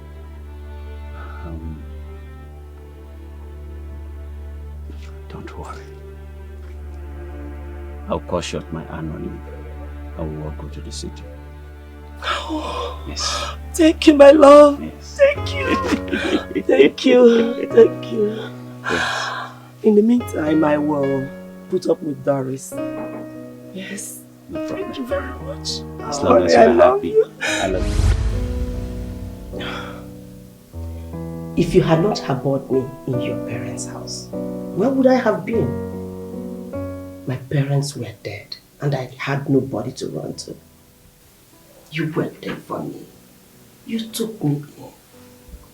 Don't worry. I'll cut short my annual leave. I will go to the city. Oh, yes. Thank you, my love. Yes. Thank you. Thank you. Thank you. Yes. In the meantime, I will put up with Doris. Yes. No problem. Thank you very much. As long as you're happy. I love you. If you had not harbored me in your parents' house, where would I have been? My parents were dead and I had nobody to run to. You were there for me. You took me in.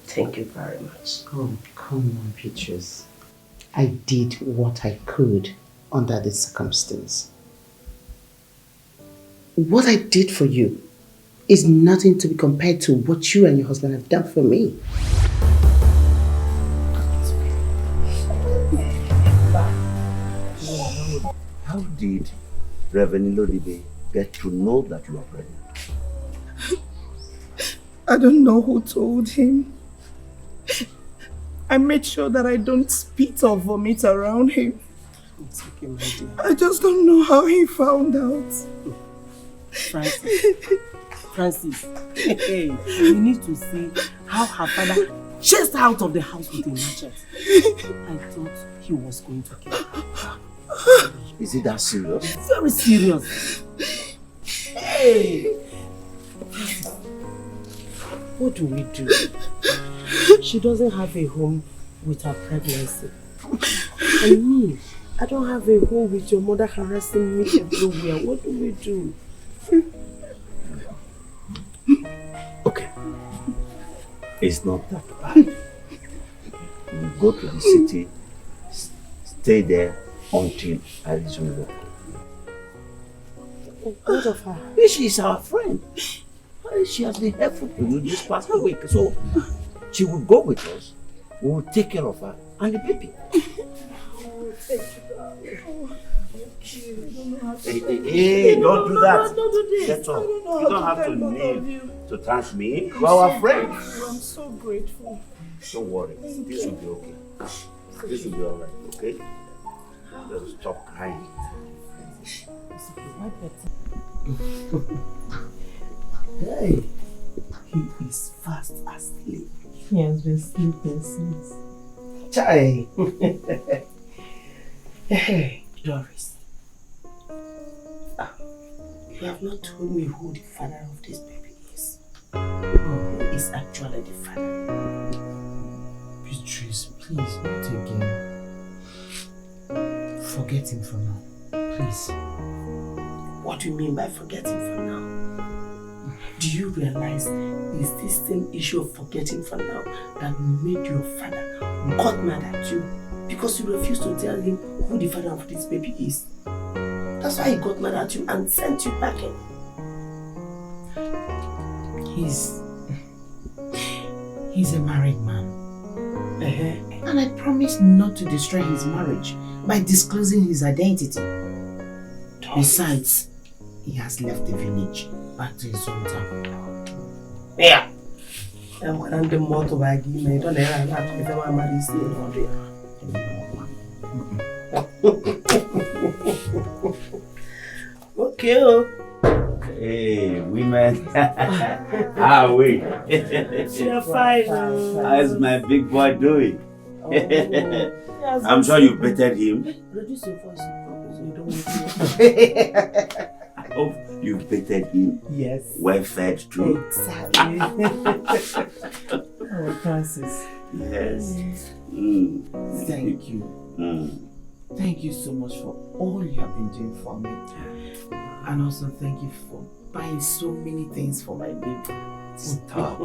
Thank you very much. Oh, come on, Beatrice. I did what I could under the circumstance. What I did for you is nothing to be compared to what you and your husband have done for me. How did Reverend Lodibe get to know that you are pregnant? I don't know who told him. I made sure that I don't spit or vomit around him. It's okay, my dear. I just don't know how he found out. Francis, hey, you need to see how her father chased her out of the house with a machete. I thought he was going to kill her. Is it that serious? Very serious. Hey! What do we do? She doesn't have a home with her pregnancy. And me, I don't have a home with your mother harassing me everywhere. What do we do? Okay. It's not that bad. You go to the city, stay there until I resume work. What of her? She is our friend. She has been helpful to you this past week, so she will go with us. We will take care of her and the baby. Hey, don't do that. That's all. You don't have to kneel to thank me. We're our friends. I'm so grateful. Don't worry. This will be okay. This will be alright, okay? Just stop crying. Hey, he is fast asleep. He has been sleeping since. Chai. Hey, Doris. You have not told me who the father of this baby is. Who is actually the father? Beatrice, please, not again. Forget him for now. Please. What do you mean by forgetting for now? Do you realize it's this same issue of forgetting for now that made your father got mad at you because you refused to tell him who the father of this baby is? That's why he got mad at you and sent you packing. He's a married man. And I promised not to destroy his marriage by disclosing his identity. Besides, he has left the village back to his hometown. Yeah. And when I'm the motto by me, don't ever have to become a Marries Okay. Hey, women. How are we? You're fine. How's my big boy doing? I'm sure you bettered him. Reduce your voice so you don't I hope you bettered him. Yes. Well fed too. Exactly. Oh, Francis. Yes. Thank you. Thank you so much for all you have been doing for me. And also thank you for buying so many things for my baby. Stop.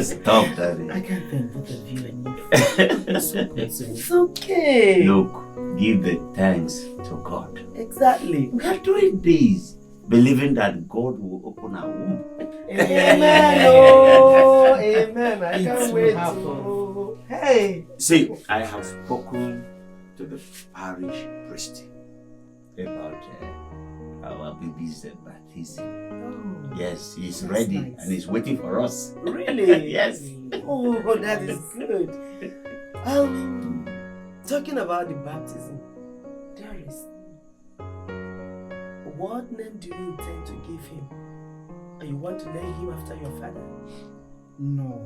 Stop, Daddy. I can't thank both of you enough. You're so good to me. It's okay. Look, give the thanks to God. Exactly. We are doing this, believing that God will open our womb. Amen. Oh, amen. I can't wait. Hey. See, I have spoken to the parish priest about our baby's baptism. Oh, yes, he's ready nice. and he's waiting for us. Really? Yes. Oh, that is good. Talking about the baptism, Darius, what name do you intend to give him? And you want to name him after your father? No.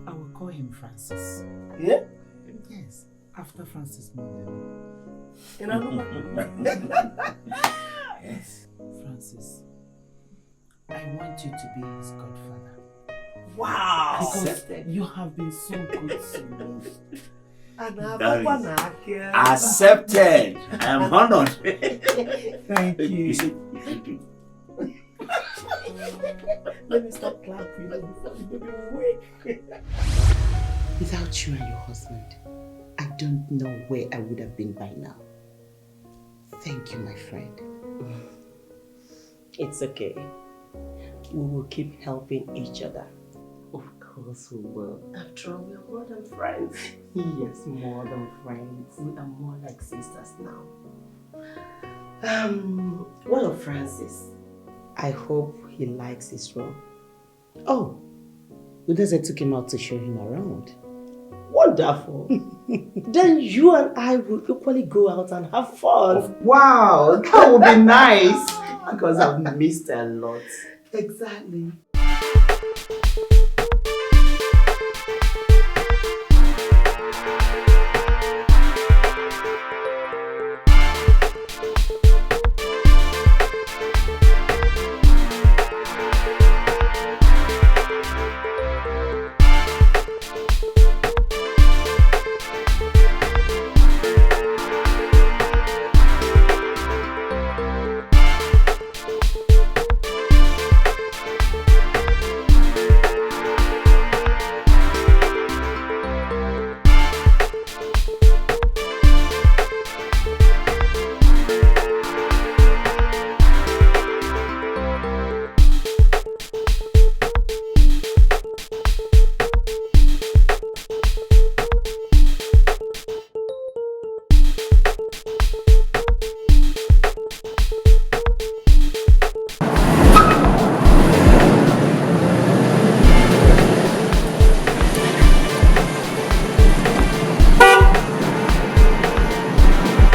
I will call him Francis. Yeah? Yes, after Francis' mother. In Anuma? Yes. Francis, I want you to be his godfather. Wow! Because you have been so good to me. Accepted. I am honored. Thank you. Let me stop clapping before the baby wake. Without you and your husband, I don't know where I would have been by now. Thank you, my friend. It's okay. We will keep helping each other. Of course we will. After all, we are more than friends. Yes, more than friends. We are more like sisters now. What of Francis? I hope he likes his room. Oh, Udeze took him out to show him around. Wonderful. Then you and I will equally go out and have fun. Wow, that would be nice. Because I've missed a lot. Exactly.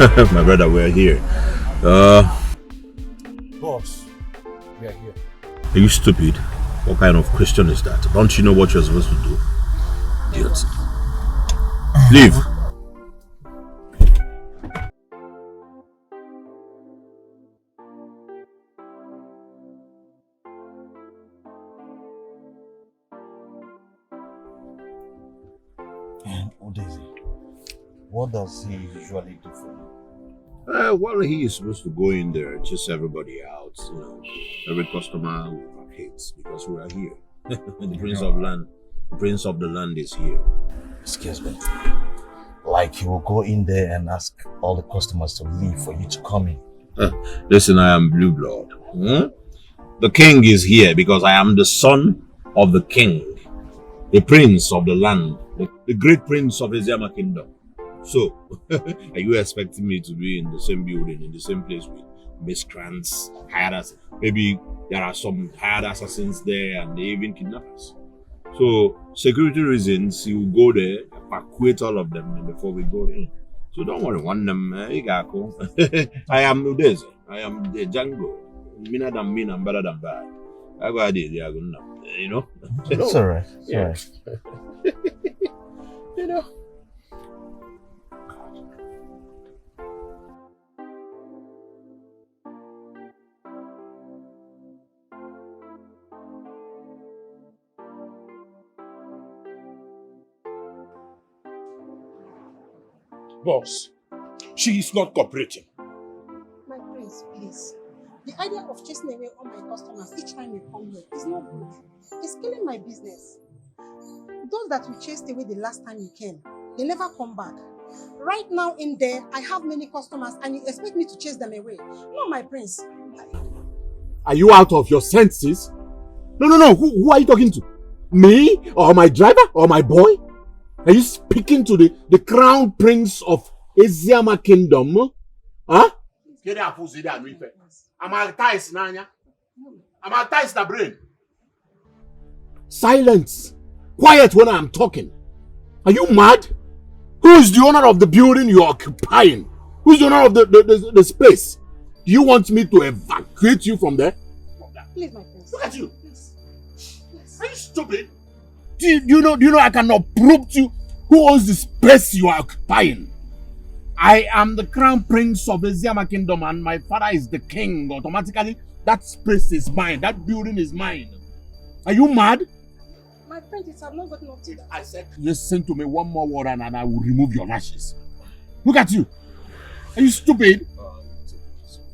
My brother, we're here. Boss, we are here. Are you stupid? What kind of question is that? Don't you know what you're supposed to do? Idiot. Leave. What does he usually do for you? Well, he is supposed to go in there, chase everybody out. You know, every customer hates because we are here. The prince of the land is here. Excuse me. Like he will go in there and ask all the customers to leave for you to come in. Listen, I am blue blood. The king is here because I am the son of the king, the prince of the land, the great prince of Eziama kingdom. So, are you expecting me to be in the same building, in the same place with miscreants, hired assassins? Maybe there are some hired assassins there and they even kidnap us. So, security reasons, you will go there, evacuate all of them before we go in. So don't worry, one them, I am Udeze. I am the Django. Meaner than mean and better than bad. I go ahead, they are good enough. You know? It's alright. Yeah. You know? Boss, she is not cooperating. My prince, please. The idea of chasing away all my customers each time you come here is not good. It's killing my business. Those that you chased away the last time you came, they never come back. Right now in there, I have many customers and you expect me to chase them away. No, my prince. Are you out of your senses? No. Who are you talking to? Me? Or my driver? Or my boy? Are you speaking to the crown prince of Eziama kingdom? Huh? Silence. Quiet when I'm talking. Are you mad? Who is the owner of the building you're occupying? Who's the owner of the space? Do you want me to evacuate you from there? Please, my prince. Look at you. Please. Are you stupid? Do you know I cannot prove to you who owns the space you are occupying? I am the crown prince of the Eziama kingdom and my father is the king. Automatically, that space is mine. That building is mine. Are you mad? My prince, I've not gotten up to that. I said, listen to me one more word and I will remove your lashes. Look at you. Are you stupid?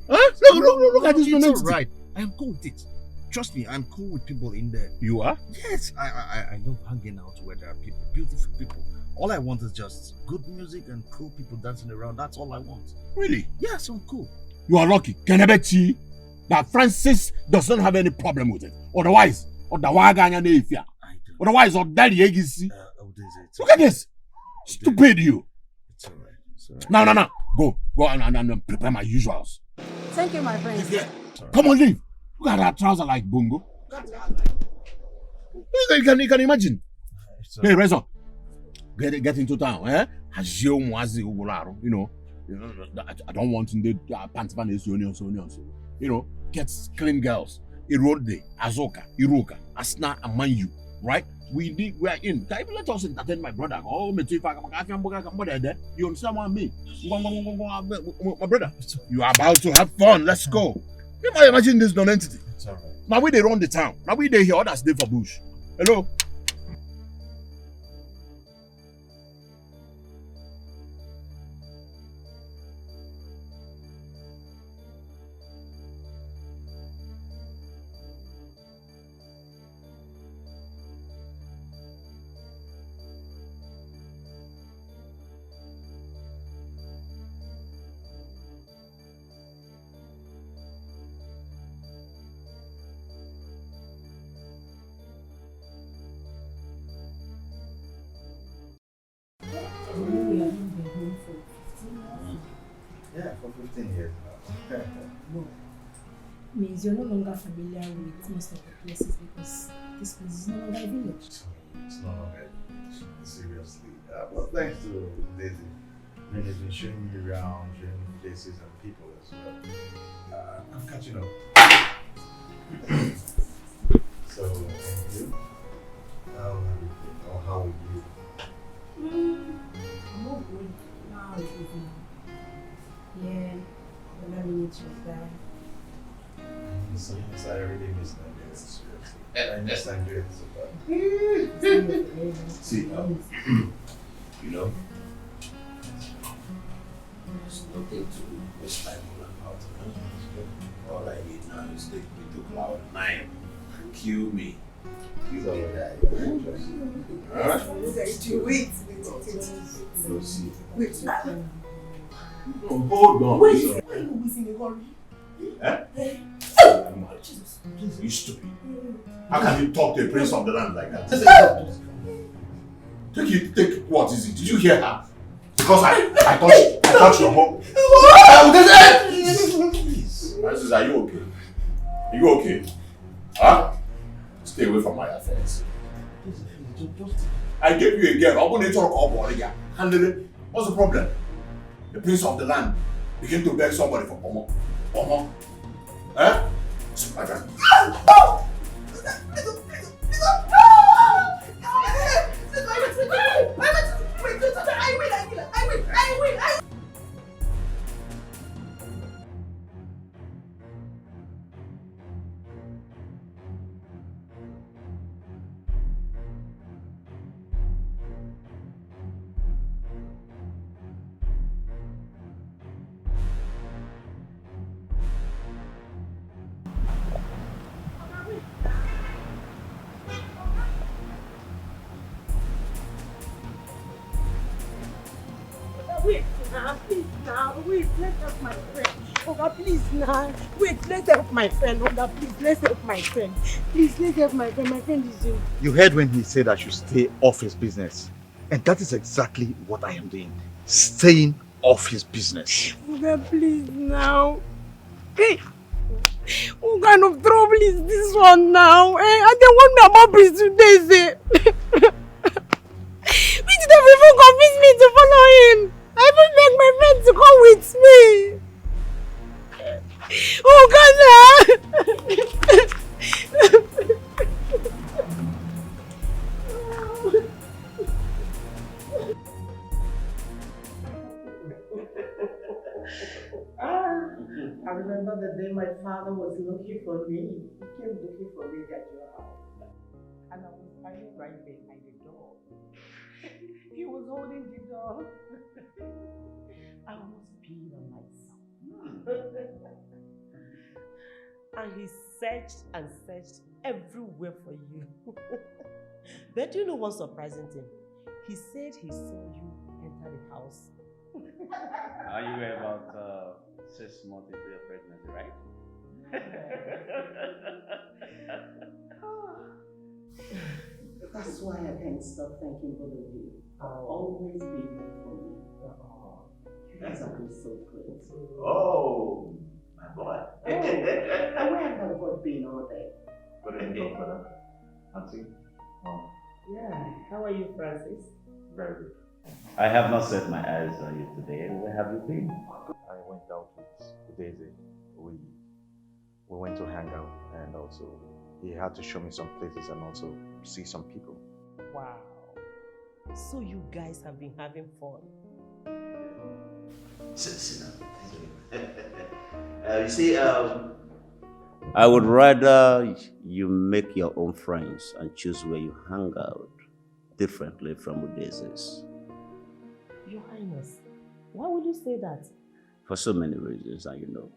Huh? Look at this. It's alright. I am cool with it. Trust me, I'm cool with people in there. You are? Yes, I love hanging out where there are people, beautiful people. All I want is just good music and cool people dancing around. That's all I want. Really? Yes, I'm cool. You are lucky. Can I bet you that Francis does not have any problem with it? Otherwise, look at this. Stupid you. It's alright. No. Go and prepare my usuals. Thank you, my prince. Come on, leave. Look at that trouser like bongo. You can imagine. Hey, Rezo. Get into town, eh? You know, I don't want in the pants you know, get clean girls. Irode, Azoka, Iroka, Asna, and Manyu, right? We are in. Can you let us entertain my brother? Oh, you understand what I mean? My brother, you are about to have fun. Let's go. You might imagine this non-entity. It's alright. Now we they run the town. Now we they here, others they for bush. Hello? Yeah, for 15 years now. Means you're no longer familiar with most of the places because this place is no longer a village. It's no longer a village, seriously. Well, thanks to Daisy. And he's been showing me around, showing me places and people as well. I'm catching up. So, and you? How have you been? Or how are you? I'm all good. Now it's evening. Yeah, but let me meet your dad. Sometimes I really miss Nigeria, seriously. And I miss Nigeria so bad. See, you know, there's nothing to waste time about. All I need now is take me to cloud 9. Kill me. Kill me, die. Huh? Wait. No, see. Wait. No, hold on. Wait, why are you always in a hurry? You stupid. How can you talk to a prince of the land like that? Take what is it? Did you hear her? Because I touched your home. Please. Aziz, are you okay? Are you okay? Huh? Stay away from my affairs. I gave you a girl. I'm going to talk about it. Handle it. What's the problem? The prince of the land begin to beg somebody for Omo. Omo. Eh? So, I will. Wait, now, please, now, wait, let's help my friend. Oga, please, now, wait, let's help my friend. Oga, please, let's help my friend. Please, let's help my friend. My friend is in. You heard when he said I should stay off his business. And that is exactly what I am doing. Staying off his business. Oga, please, now. Hey, what kind of trouble is this one now? Hey, and they want me about Prince today, say. Which they even convince me to follow him. I even beg my friend to come with me. Oh God! I remember the day my father was looking for me. He came looking for me at your house. And I was standing right behind the door. He was holding the door. I almost peed on myself. And he searched and searched everywhere for you. But you know one surprising thing? He said he saw you enter the house. You were about 6 months into your pregnancy, right? That's why I can't stop thanking both of you. Always being there for me. You guys have been so good. Oh, my boy. And where have God been all day? Good evening. Auntie. Oh. Yeah. How are you, Francis? Very good. I have not set my eyes on you today. Where have you been? I went out with Daisy. We went to hang out, and also he had to show me some places and also see some people. Wow. So you guys have been having fun. Sit down. You see, I would rather you make your own friends and choose where you hang out differently from Udaise's. Your Highness, why would you say that? For so many reasons, and you know.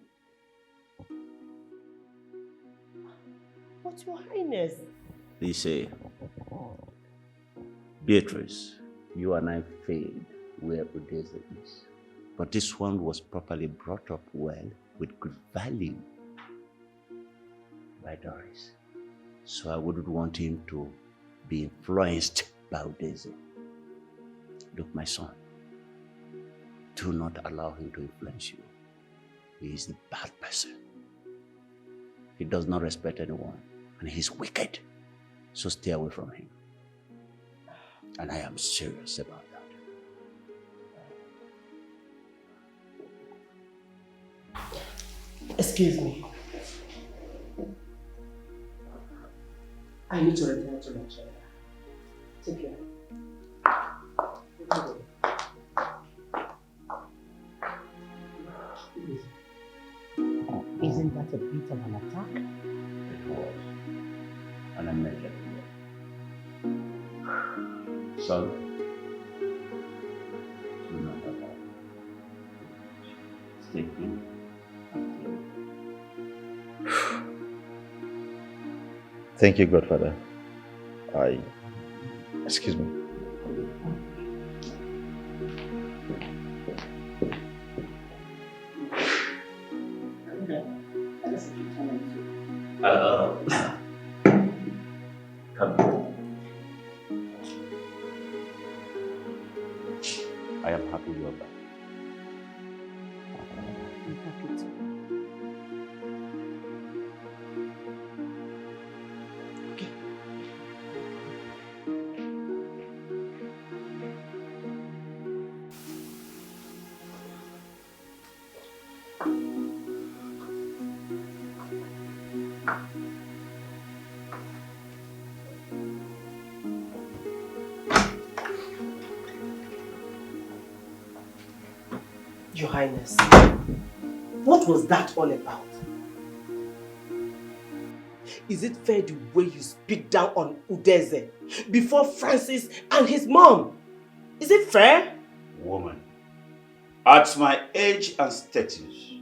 But Your Highness? You say, Beatrice, you and I failed where Udaise is. But this one was properly brought up well with good value by Doris. So I wouldn't want him to be influenced by Udaise. Look, my son, do not allow him to influence you. He is a bad person. He does not respect anyone, and he's wicked. So stay away from him. And I am serious about that. Excuse me. I need to return to Nigeria. Take care. Isn't that a bit of an attack? It was. And I'm not getting it. So, do not allow. Stay in. Thank you, Godfather. Excuse me. Come. I am happy you are back. I'm happy too. Your Highness, what was that all about? Is it fair the way you speak down on Udeze before Francis and his mom? Is it fair? Woman, at my age and status,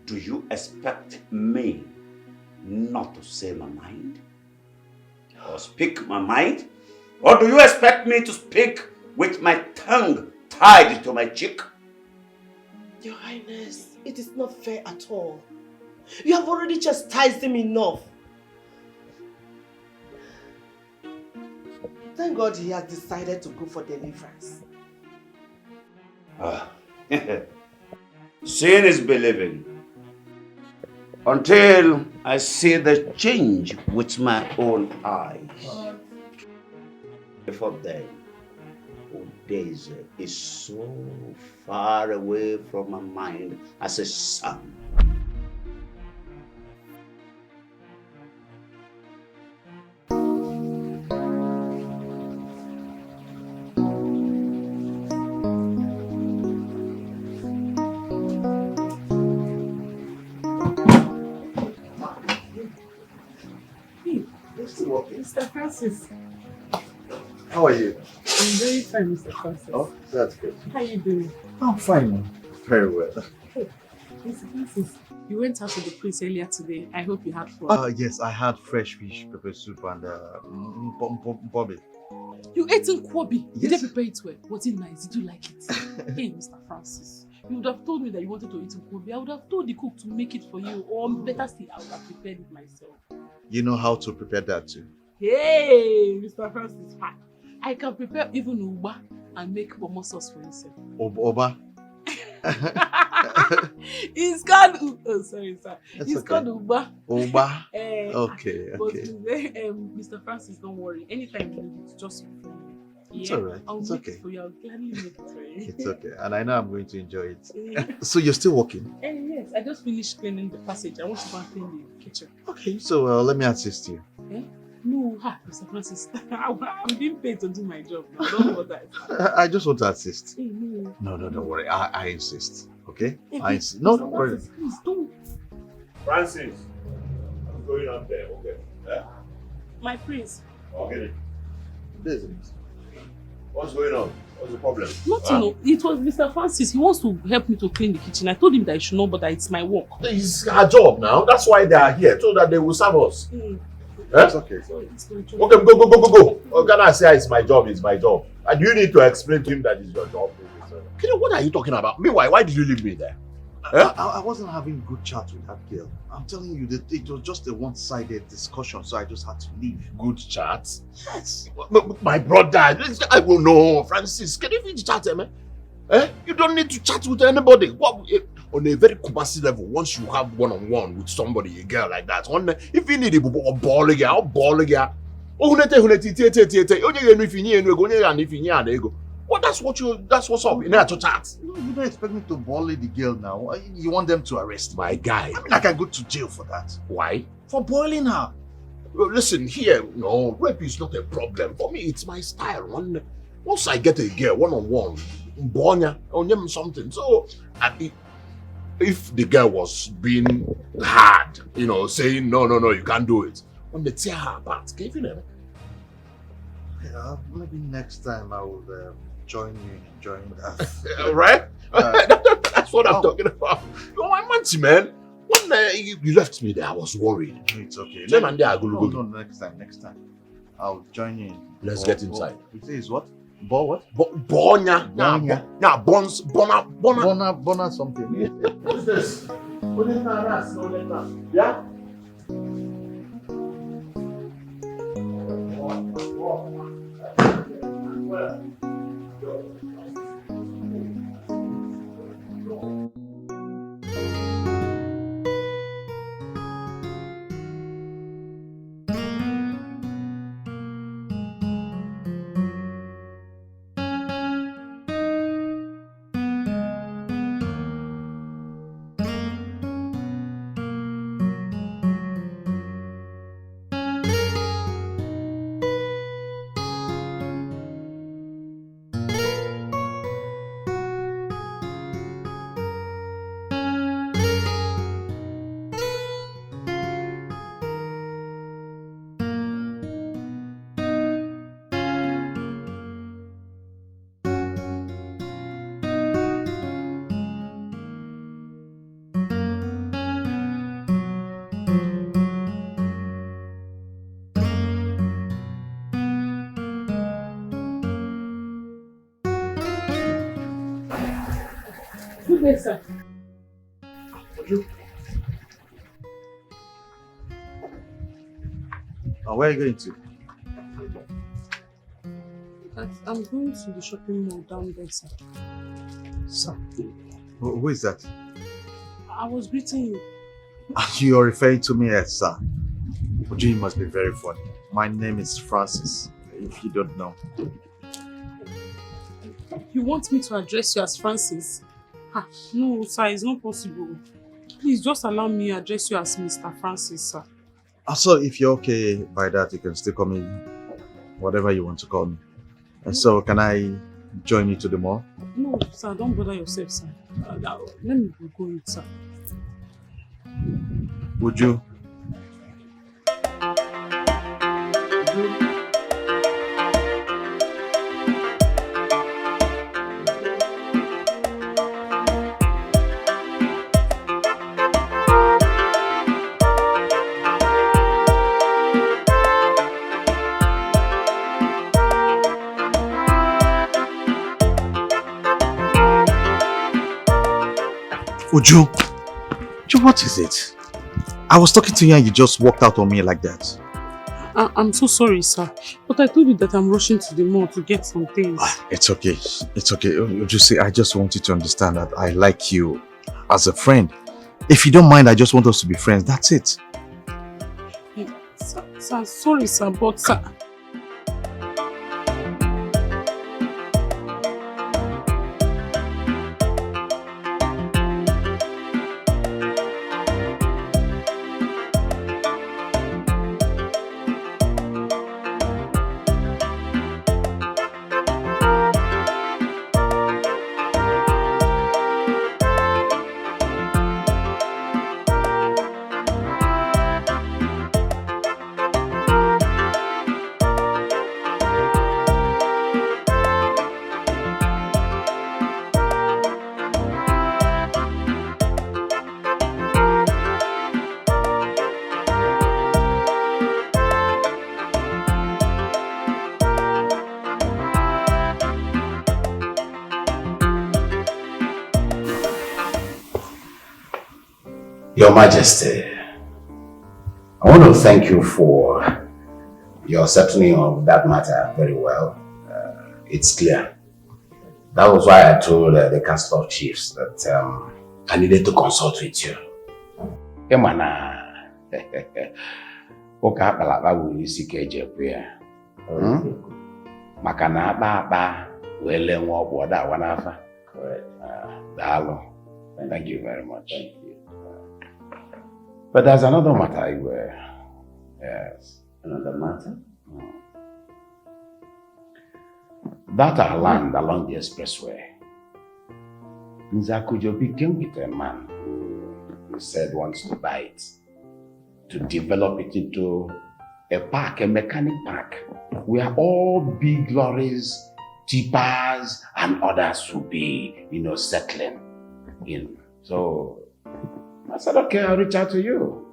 do you expect me not to say my mind? Or speak my mind? Or do you expect me to speak with my tongue tied to my cheek? Your Highness, it is not fair at all. You have already chastised him enough. Thank God he has decided to go for deliverance. Seeing is believing. Until I see the change with my own eyes. Before then, Udeze is so far away from my mind as a sun. Mr. Francis. How are you? I'm very fine, Mr. Francis. Oh, that's good. How are you doing? I'm fine. Very well. Hey, Mr. Francis, you went out with the prince earlier today. I hope you had fun. Yes, I had fresh fish, pepper soup, and Bobby. You ate in Kwabi. Yes. Did they prepare it well? Was it nice? Did you like it? Hey, Mr. Francis, you would have told me that you wanted to eat in Kwabi. I would have told the cook to make it for you, or better still, I would have prepared it myself. You know how to prepare that too? Hey, Mr. Francis, I can prepare even Uba and make pomo sauce for yourself. Oba? It's called oh sorry, sir. It's okay. called Uba. Uba? Okay. But Mr. Francis, don't worry. Anytime you need it, just phone me. It's Yeah, alright. I'll It's make okay. it for you. I'll gladly make it for you. It's okay. And I know I'm going to enjoy it. Yeah. So you're still working? Yes, I just finished cleaning the passage. I want to go and clean the kitchen. Okay, so let me assist you. Eh? No, Mr. Francis. I'm being paid to do my job now. Don't bother. I just want to assist. Hey, no. No, don't worry. I insist. Okay? Hey, I insist. No, Mr. don't worry. Francis, please don't. Francis, what's going on there? Okay. Yeah? My prince. Okay. What's going on? What's the problem? Nothing. No. It was Mr. Francis. He wants to help me to clean the kitchen. I told him that I should know, but that it's my work. It's our job now. That's why they are here, so that they will serve us. It's okay. It's my job. Okay, go. Oh, can I say it's my job? It's my job. And you need to explain to him that it's your job. Kid, what are you talking about? Meanwhile, why did you leave me there? I wasn't having good chat with that girl. I'm telling you that it was just a one-sided discussion, so I just had to leave. Good chat? Yes. My brother, I will know. Francis, can you even chat, man? You don't need to chat with anybody. What, on a very Kumasi level, once you have one-on-one with somebody, a girl like that, if you need a ball again, Well, that's what's up. You know, to chat. No, you don't expect me to bully the girl now. You want them to arrest me? My guy. I mean, I can go to jail for that. Why? For boiling her. Well, listen, here, no, rape is not a problem. For me, it's my style. Once I get a girl, one-on-one, Bonya, or something. So, if the girl was being hard, you know, saying, no, you can't do it, when they tear her apart, can you know? Yeah, maybe next time I will join you in enjoying that. Right? That's what I'm talking about. You're my manchi, man. When you left me there, I was worried. It's okay. No, next time. I'll join you in. Let's get inside. You say it's what? What? Bonya. Bona something. What is this? What is that? Yeah? Good day, sir. Where are you going to? I'm going to the shopping mall down there, sir. Sir? Who is that? I was greeting you. You are referring to me as sir. You must be very funny. My name is Francis, if you don't know. You want me to address you as Francis? No, sir, it's not possible. Please just allow me to address you as Mr. Francis, sir. Also, if you're okay by that, you can still call me whatever you want to call me. And so, can I join you to the mall? No, sir, don't bother yourself, sir. Let me be going, sir. Would you? Uju, what is it? I was talking to you and you just walked out on me like that. I'm so sorry, sir. But I told you that I'm rushing to the mall to get some things. It's okay. It's okay. Uju, see, I just want you to understand that I like you as a friend. If you don't mind, I just want us to be friends. That's it. Sir, sorry, sir, but sir... Your Majesty, I want to thank you for your settling of that matter very well. It's clear. That was why I told the Council of Chiefs that I needed to consult with you. Emana, oka palapa wuli sike jepwe. Makana ba Well, then what would that one after? Correct. Thank you very much. Thank you. But there's another matter where. Yes. Another matter? That our land along the expressway. Nzakujobi came with a man who said wants to buy it, to develop it into a park, a mechanic park, where all big lorries, tippers, and others will be, settling in. So I said, okay, I'll reach out to you.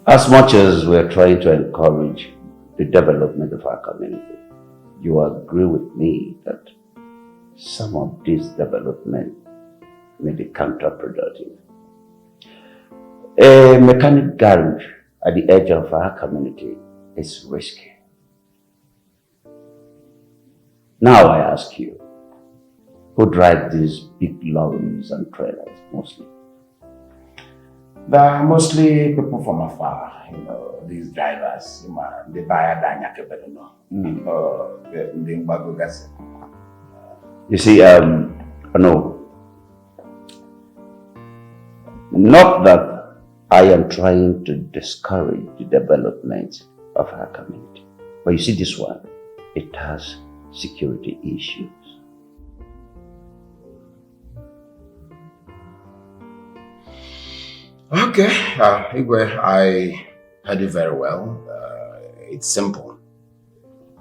As much as we're trying to encourage the development of our community, you agree with me that some of this development may be counterproductive. A mechanic garage at the edge of our community is risky. Now I ask you, who drive these big lorries and trailers mostly? They're mostly people from afar, these drivers. They buy a danya kebedono. You see, no. Not that I am trying to discourage the development of our community. But you see this one, it has security issues. Okay, Igwe, I heard it very well. It's simple.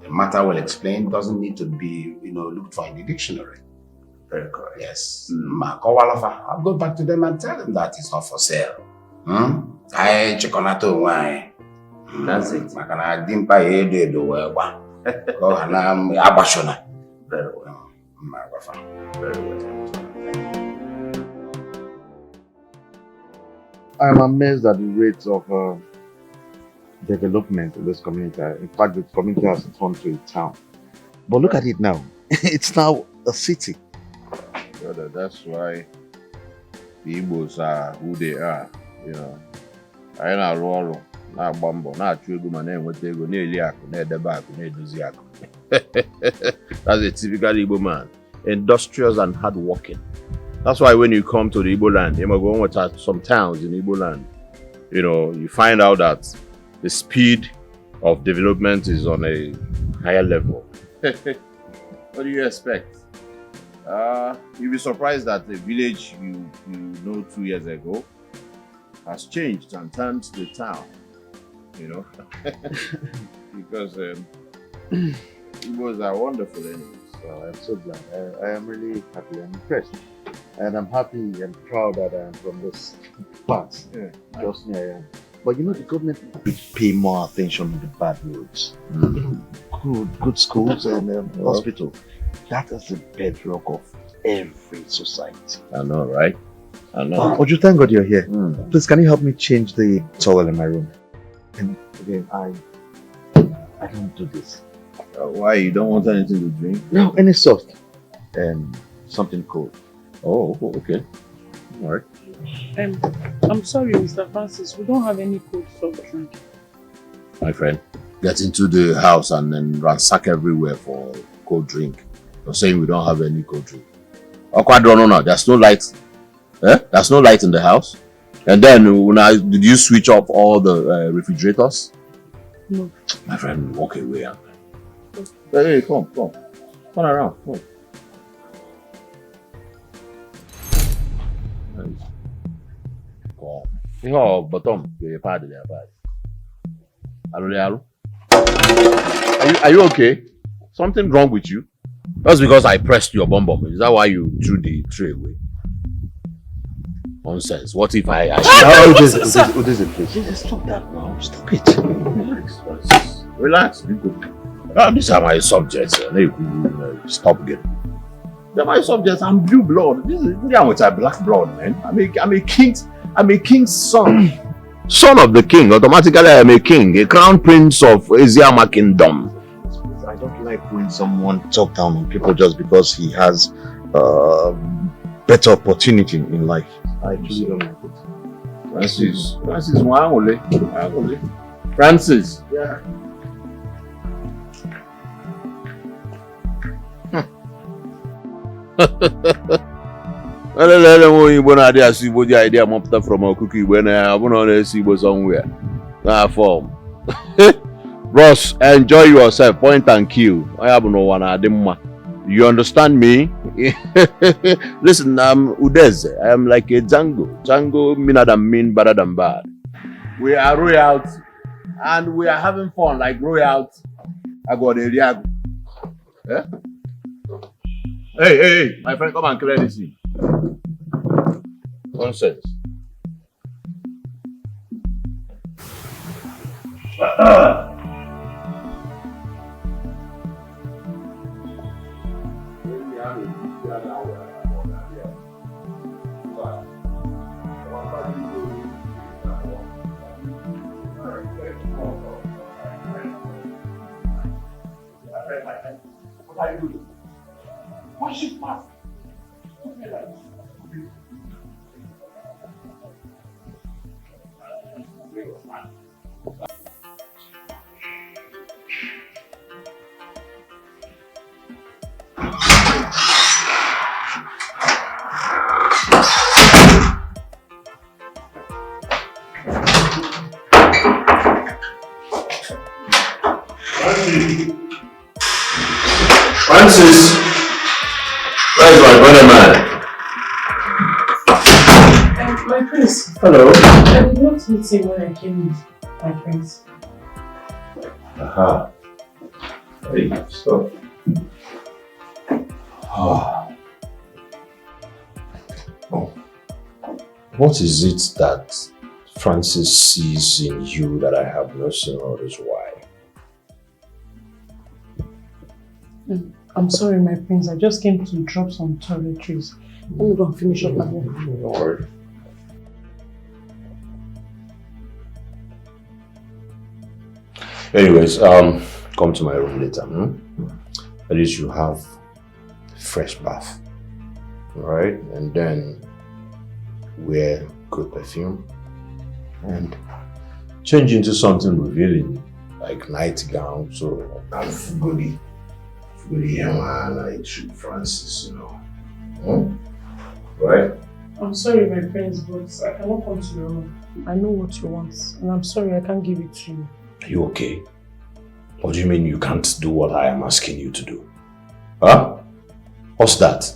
The matter we'll explain doesn't need to be, looked for in the dictionary. Very correct. Yes. I'll go back to them and tell them that it's not for sale. I check on that wine. That's it. I didn't buy a day to wear one. Very well. Very well. I'm amazed at the rates of development in this community. In fact, the community has turned to a town. But look at it now. It's now a city. Brother, that's why the Igbos are who they are. I na ruoro, na bambo, na chugu mane enwete ego, na eli aku, na edebe aku, na edozi aku. That's a typical Igbo man. Industrious and hardworking. That's why when you come to the Igbo land, you might go with some towns in Igbo land, you find out that the speed of development is on a higher level. What do you expect? You'll be surprised that the village you know 2 years ago has changed and turned to the town, because Igbos are wonderful anyways. So I'm so glad. I am really happy and impressed. And I'm happy and proud that I am from this part. Yeah. Trust me, I am. But the government should pay more attention to the bad roads. Good schools and hospital. That is the bedrock of every society. I know, right? I know. Would you thank God you're here? Please, can you help me change the towel in my room? And again, I don't do this. Why? You don't want anything to drink? No, any soft. Something cold. Oh, okay. All right. I'm sorry, Mr. Francis. We don't have any cold soft drink. My friend, get into the house and then ransack everywhere for cold drink. You're saying we don't have any cold drink. No, there's no light. There's no light in the house. And then, did you switch off all the refrigerators? No. My friend, walk away. Hey, come. Come around. Come. Are you okay? Something wrong with you? That's because I pressed your bum. Is that why you threw the tray away? Nonsense. What if I Udeze, please. Stop that now. Stop it. Relax. Be good. These are my subjects. Stop getting. They're my subjects. I'm blue blood. This is black blood, man. I'm a king's son. Son of the king. Automatically, I'm a king. A crown prince of Eziama kingdom. I don't like when someone talk down on people just because he has better opportunity in life. I really don't like it. Francis, Francis. Yeah. idea from a cookie when I want to see was somewhere. Form. Ross, enjoy yourself. Point and kill. I have no one. You understand me? Listen, I'm Udeze. I am like a Django. Django meaner than mean, better than bad. We are royalty. And we are having fun like royalty. I got a Riago. Eh? Hey, my friend, come and clear this thing. Nonsense. What are you doing? What's your path? Francis, where's my brother man? My prince. Hello. I did not meet him when I came with my friends. Aha. Hey, stop. What is it that Francis sees in you that I have not seen all this while? I'm sorry, my prince. I just came to drop some toiletries. Let me go and finish up my work. Don't worry. Anyways, come to my room later. At least you have a fresh bath. Alright? And then wear good perfume and change into something revealing, like nightgown, so I'm goody man, like Trip Francis, you know. Right? I'm sorry, my friends, but I cannot come to your room. I know what you want, and I'm sorry I can't give it to you. Are you okay? What do you mean you can't do what I am asking you to do? Huh? What's that?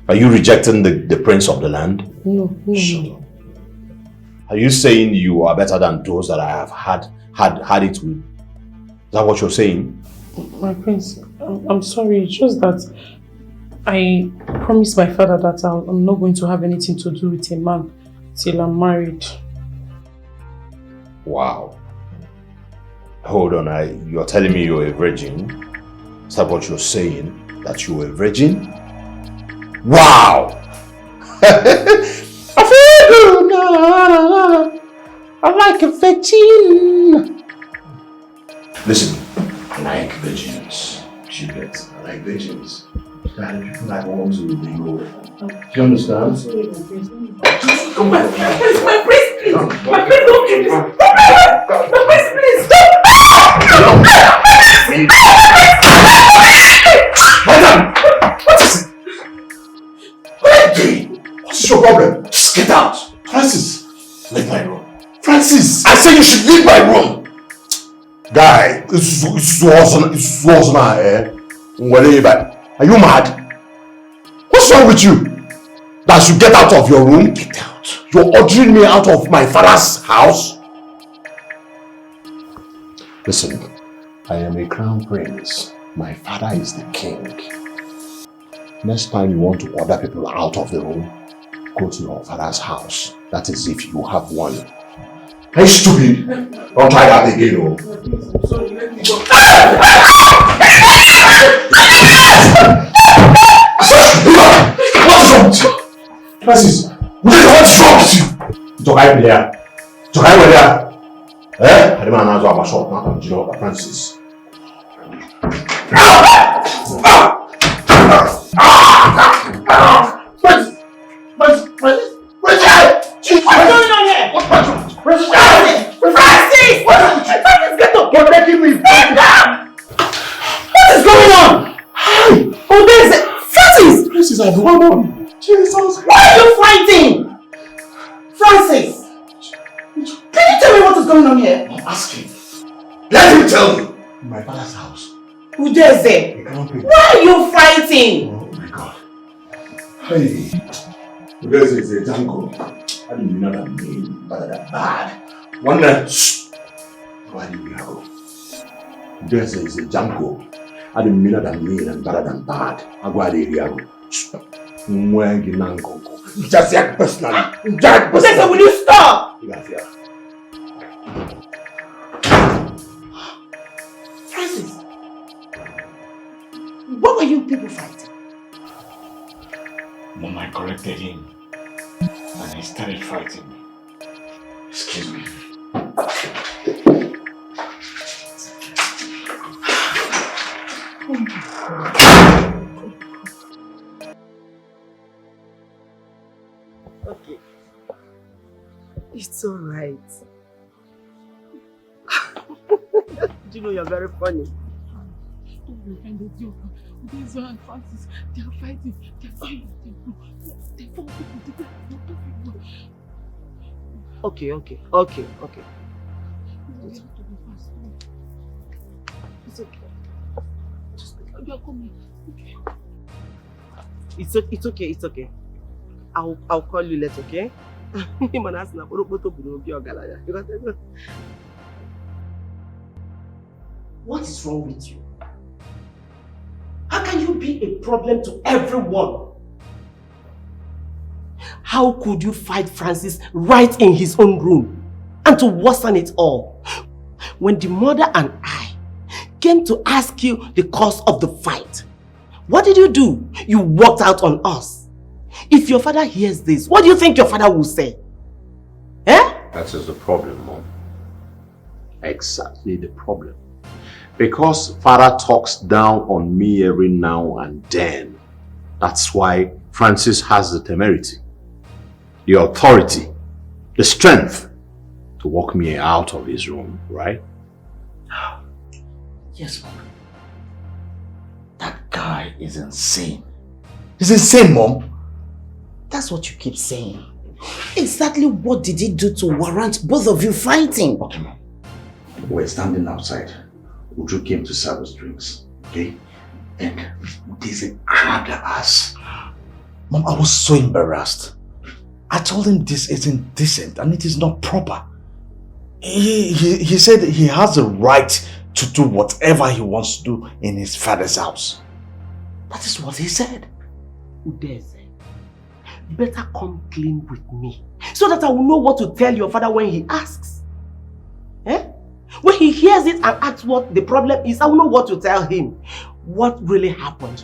Are you rejecting the prince of the land? No. Shut up. Are you saying you are better than those that I have had it with? Is that what you're saying? My prince, I'm sorry, it's just that I promised my father that I'm not going to have anything to do with a man till I'm married. Wow. Hold on, you're telling me you're a virgin? Is that what you're saying? That you're a virgin? Wow! I feel good. I like a virgin. Listen, I like virgins. Shipets, I like virgins. Kind of people that want to be over. Do you understand? Come on, please, my priest, please. My priest, don't do this. My priest, please, stop. Madam! What is it? What are you doing? What's your problem? Just get out. Francis, leave my room. Francis! I said you should leave my room! Guy, it's worse now, eh? Are you mad? What's wrong with you? That I should get out of your room? Get out. You're ordering me out of my father's house? Listen, I am a crown prince. My father is the king. Next time you want to order people out of the room, go to your father's house. That is if you have one. Are you stupid? Don't try that again, oh. Sorry, let me go. What is wrong with you? Francis, what is wrong with you? Tokai me there. Tokai me there. I demand an answer about short, not on Gino, but Francis. What's going on here? Francis! Francis, get up! You're making me. Stand down! What is going on? Francis! Francis, I've won on. Jesus. Why are you fighting? Francis! Can you tell me what is going on here? I'm asking. Let him tell me. In my father's house. Udeze, why are you fighting? Oh my God. Hey. Udeze is a jungle. I didn't know that name, but that bad. One night, why did we go? Udeze is a jungle. I didn't mean that mean and better than bad. I go area. Just act personally. Udeze, will you stop? Francis, what were you people fighting? Mom, I corrected him. And he started fighting me. Excuse me. Okay. It's alright. Do you know you're very funny? These and Francis, they are fighting. Okay. It's okay. You are coming. It's okay. I'll call you later, okay? What is wrong with you? How can you be a problem to everyone? How could you fight Francis right in his own room? And to worsen it all, when the mother and I came to ask you the cause of the fight, what did you do? You walked out on us. If your father hears this, what do you think your father will say? That is the problem, Mom. Exactly the problem. Because father talks down on me every now and then. That's why Francis has the temerity, the authority, the strength to walk me out of his room, right? Yes, Mom. That guy is insane. He's insane, Mom. That's what you keep saying. Exactly what did he do to warrant both of you fighting? Okay, Mom. We're standing outside. Uju came to serve us drinks, okay? And Daisy grabbed her ass. Mom, I was so embarrassed. I told him this isn't decent and it is not proper. He said he has a right to do whatever he wants to do in his father's house. That is what he said. Udeze, better come clean with me so that I will know what to tell your father when he asks. When he hears it and asks what the problem is, I will know what to tell him. What really happened?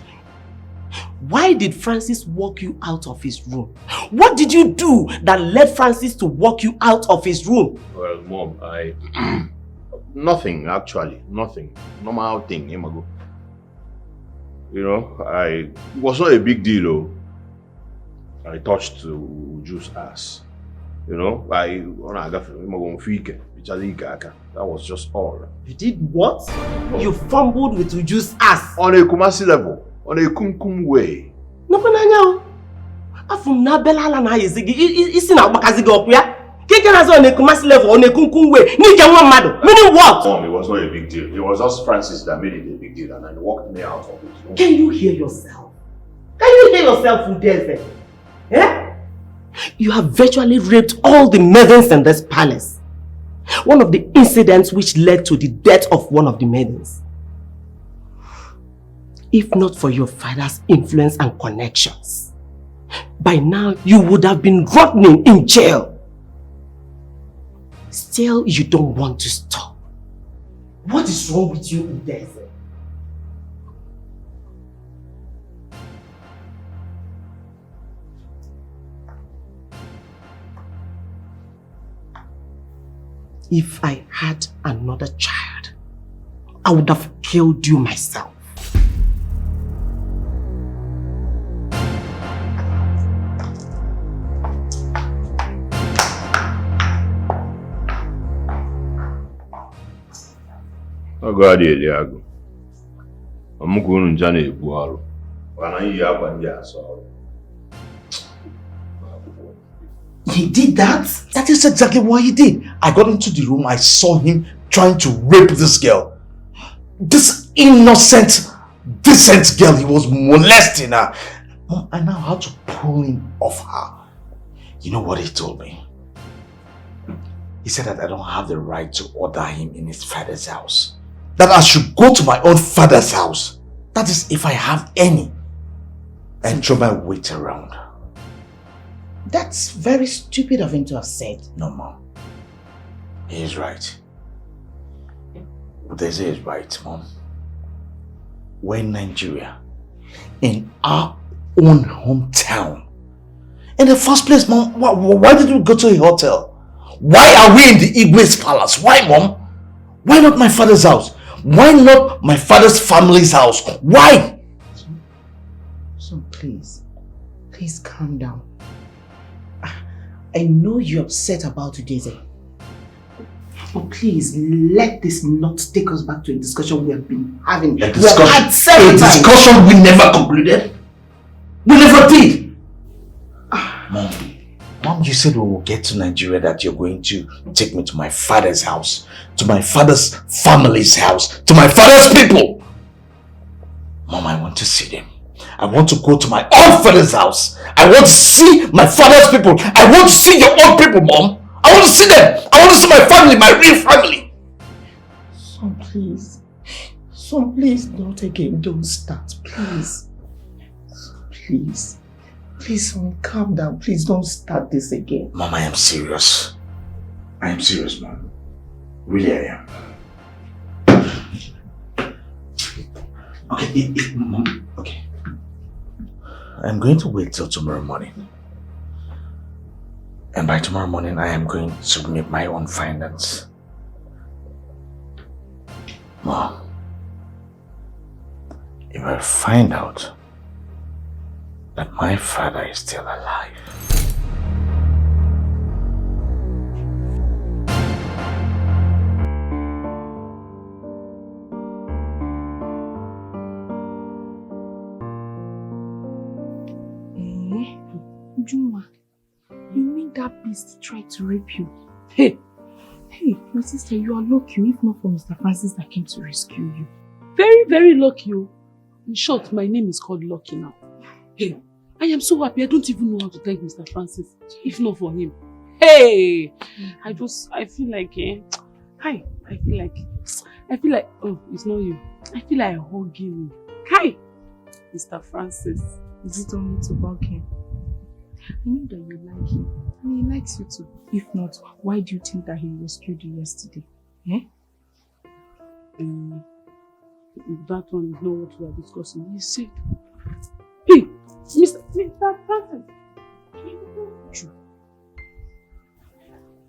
Why did Francis walk you out of his room? What did you do that led Francis to walk you out of his room? Well, Mom, nothing actually, nothing. Normal thing, Imago. You know, it was not a big deal though. I touched Uju's ass. You know, that was just all. You did what? You fumbled with Uju's ass. On a Kumasi level, on a kumkum way. No, Afum na bela ala na yezigi. Isi na bakaziga okuya. Kike na on a Kumasi level, on a kumkum way. Ni ke one mado. Meaning what? Mom, it was not a big deal. It was just Francis that made it a big deal and then walked me out of it. Can you hear yourself? Udeze? You have virtually raped all the maidens in this palace. One of the incidents which led to the death of one of the maidens. If not for your father's influence and connections, by now you would have been rotting in jail. Still, you don't want to stop. What is wrong with you, Udeze? If I had another child, I would have killed you myself. Oh God, Eliago. I'm going to Ebuaro. He did that? That is exactly what he did. I got into the room, I saw him trying to rape this girl. This innocent, decent girl, he was molesting her. Mom, I now had to pull him off her. You know what he told me? He said that I don't have the right to order him in his father's house. That I should go to my own father's house. That is if I have any. And throw my weight around. That's very stupid of him to have said. No, Mom. He is right. They say he's right, Mom. We're in Nigeria. In our own hometown. In the first place, Mom, why did we go to a hotel? Why are we in the Igwe's palace? Why, Mom? Why not my father's house? Why not my father's family's house? Why? Son, please. Please calm down. I know you're upset about Udeze. But please, let this not take us back to a discussion we have been having. A discussion we never concluded? We never did! Mom, you said we will get to Nigeria that you're going to take me to my father's house, to my father's family's house, to my father's people. Mom, I want to see them. I want to go to my own father's house. I want to see my father's people. I want to see your own people, Mom. I want to see them. I want to see my family, my real family. Son, please. Son, please, not again. Don't start, please. Please. Please, son, calm down. Please don't start this again. Mom, I am serious. I am serious, Mom. Really, I am. Okay, Mom, okay. I'm going to wait till tomorrow morning. And by tomorrow morning, I am going to make my own findings. Mom, if I find out that my father is still alive, Juma, you mean that beast tried to rape you? Hey, my sister, you are lucky if not for Mr. Francis that came to rescue you. Very, very lucky. In short, my name is called Lucky now. Hey, I am so happy. I don't even know how to thank Mr. Francis if not for him. Hey, I feel like, hi, I feel like, oh, it's not you. I feel like hugging you. Hi, Mr. Francis. Is it only to hug him? I know that you like him, and he likes you too. If not, why do you think that he rescued you yesterday? Eh? If that one is not what we are discussing, he said, hey, Mr. Francis.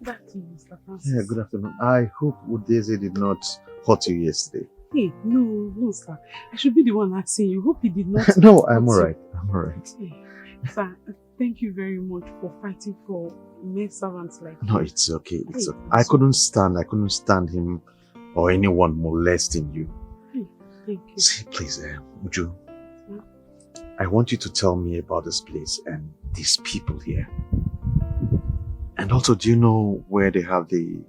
That's Mr. Francis. Yeah, good afternoon. I hope Udeze did not hurt you yesterday. Hey, no, sir. I should be the one asking you. Hope he did not. No, I'm alright. I'm alright. Hey, sir, thank you very much for fighting for men servants like No, you. it's okay. It's okay. I couldn't stand him or anyone molesting you. Hey, thank you. See, please, Uju, I want you to tell me about this place and these people here. And also, do you know where they have the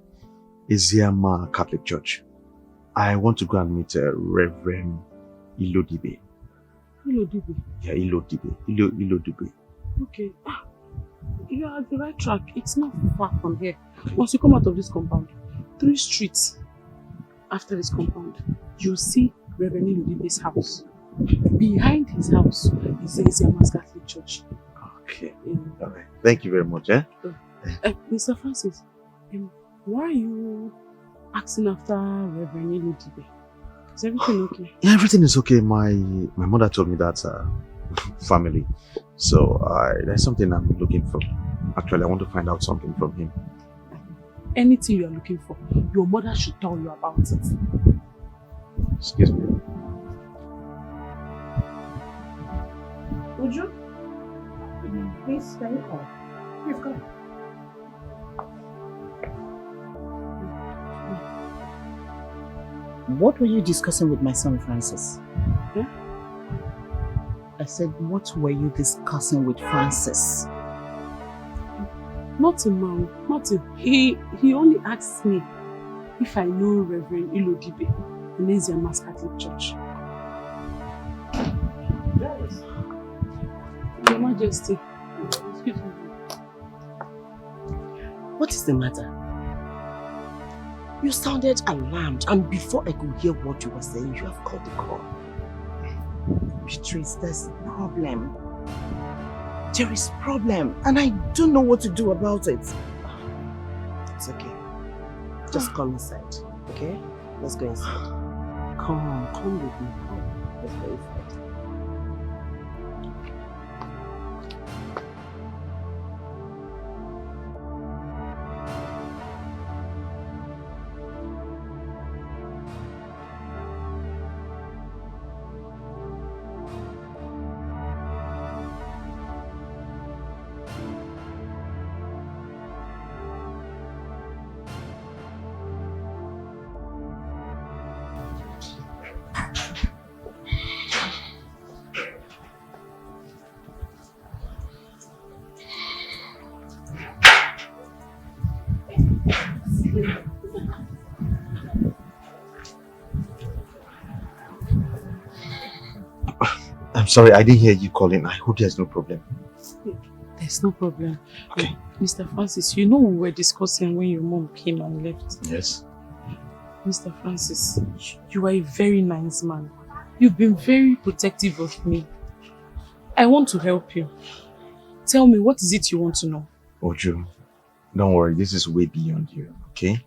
Isiama Catholic Church? I want to go and meet Reverend Ilodibe. Ilodibe? Yeah, Ilodibe. Okay. You are at the right track. It's not far from here. Once you come out of this compound, 3 streets after this compound, you'll see Reverend Ilodibe's house. Behind his house is the Isiama Catholic Church. Okay. Okay. Thank you very much. Mr. Francis, why are you asking after Reverend Ilodibe? Is everything okay? Yeah, everything is okay. My mother told me that family. So there's something I'm looking for. Actually, I want to find out something from him. Anything you are looking for, your mother should tell you about it. Excuse me. Uju? Please, can you come? Please come. What were you discussing with my son Francis? Yeah? I said, what were you discussing with Francis? Nothing, Mom. Nothing. He only asked me if I know Reverend Ilodibe in Nigerian Mass Catholic Church. Yes. Your Majesty, excuse me. What is the matter? You sounded alarmed, and before I could hear what you were saying, you have called the call. Beatrice, there's a problem. There is a problem, and I don't know what to do about it. It's okay. Just come inside, okay? Let's go inside. Come with me. Come. Let's go inside. I'm sorry, I didn't hear you calling. I hope there's no problem. There's no problem. Okay. Mr. Francis, you know we were discussing when your mom came and left. Yes. Mr. Francis, you are a very nice man. You've been very protective of me. I want to help you. Tell me, what is it you want to know? Oju, don't worry, this is way beyond you, okay?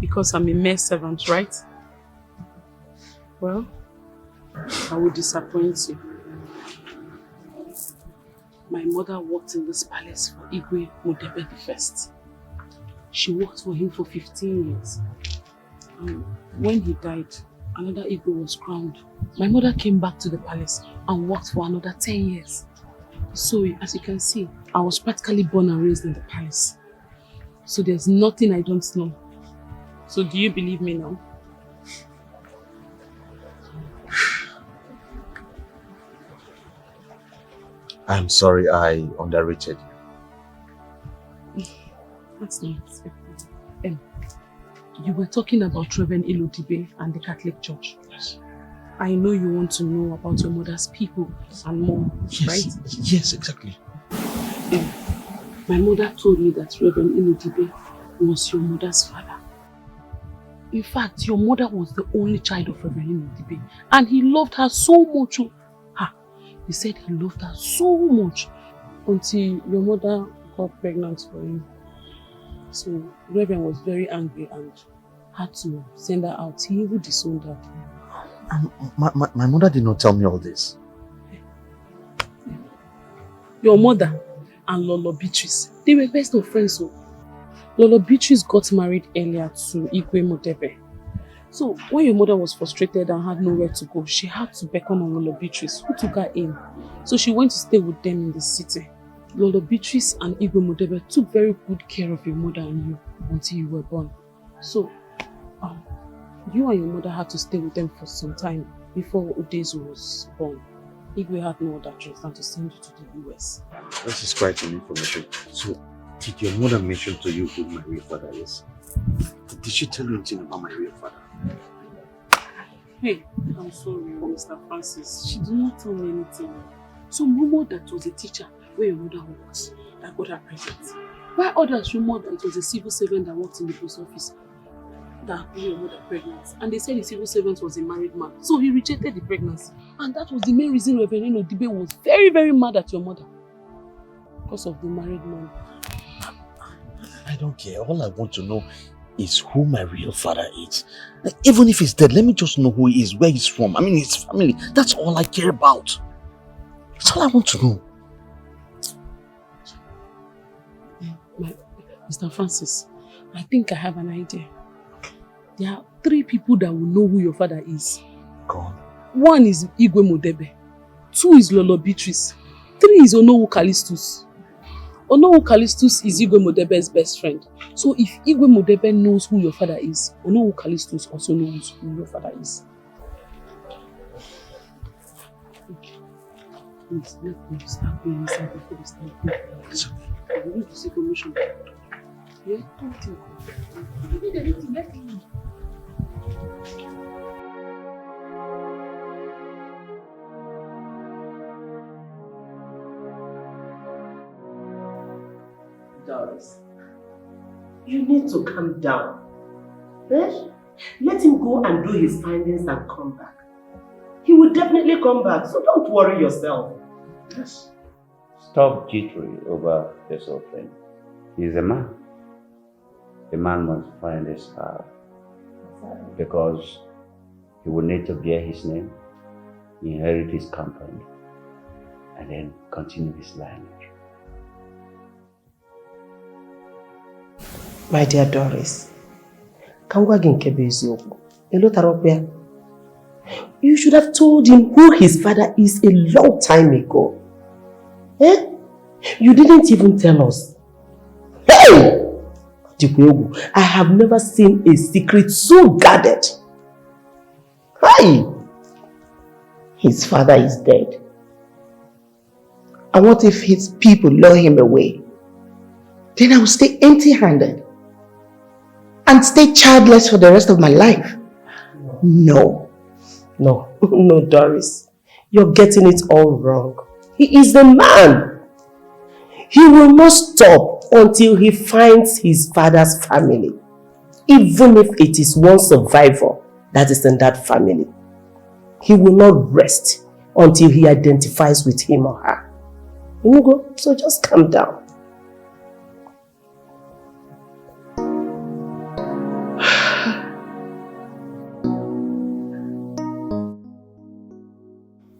Because I'm a mere servant, right? Well, I will disappoint you. My mother worked in this palace for Igwe Modebe I. She worked for him for 15 years. And when he died, another Igwe was crowned. My mother came back to the palace and worked for another 10 years. So, as you can see, I was practically born and raised in the palace. So there's nothing I don't know. So do you believe me now? I'm sorry I underrated you. That's not it. You were talking about Reverend Ilodibe and the Catholic Church. Yes. I know you want to know about your mother's people and mom, yes, right? Yes, exactly. My mother told me that Reverend Ilodibe was your mother's father. In fact, your mother was the only child of Reverend Ilodibe, and he loved her so much. He said he loved her so much until your mother got pregnant for him. So Reverend was very angry and had to send her out. He even disowned her. My mother did not tell me all this. Your mother and Lolo Beatrice, they were best of friends. So Lolo Beatrice got married earlier to Igwe Modebe. So when your mother was frustrated and had nowhere to go, she had to beckon on Lolo Beatrice, who took her in. So she went to stay with them in the city. Lolo Beatrice and Igwe Modebe took very good care of your mother and you until you were born. So you and your mother had to stay with them for some time before Udezu was born. Igwe had no other choice than to send you to the US. This is quite an information. So, did your mother mention to you who my real father is? Did she tell you anything about my real father? Hey, I'm sorry, Mr. Francis. She did not tell me anything. Some rumor that was a teacher where your mother works that got her pregnant. While others rumored that it was a civil servant that worked in the post office that got your mother pregnant. And they said the civil servant was a married man. So he rejected the pregnancy. And that was the main reason Reverend Odibe was very, very mad at your mother. Because of the married man. I don't care. All I want to know is who my real father is. Like, even if he's dead, let me just know who he is, where he's from. I mean, his family. That's all I care about. That's all I want to know. Mr. Francis, I think I have an idea. There are 3 people that will know who your father is. Go on. 1 is Igwe Modebe. 2 is Lolo Beatrice. 3 is Onowu Callistus. Onowu Callistus is Igwe Modebe's best friend. So if Igwe Modebe knows who your father is, Onowu Callistus also knows who your father is. Please, let me start paying inside before they start paying. We need to seek permission. Yeah? Don't think. You need anything, let me know. Doris, you need to calm down. Eh? Let him go and do his findings and come back. He will definitely come back, so don't worry yourself. Yes. Stop jittery over this whole thing. He's a man. A man must find his path. Because he will need to bear his name, inherit his compound, and then continue his lineage. My dear Doris, you should have told him who his father is a long time ago. Eh? You didn't even tell us. Hey! I have never seen a secret so guarded. Hi! His father is dead. And what if his people lure him away? Then I will stay empty-handed and stay childless for the rest of my life. No, Doris. You're getting it all wrong. He is the man. He will not stop until he finds his father's family. Even if it is one survivor that is in that family. He will not rest until he identifies with him or her. You go, so just calm down.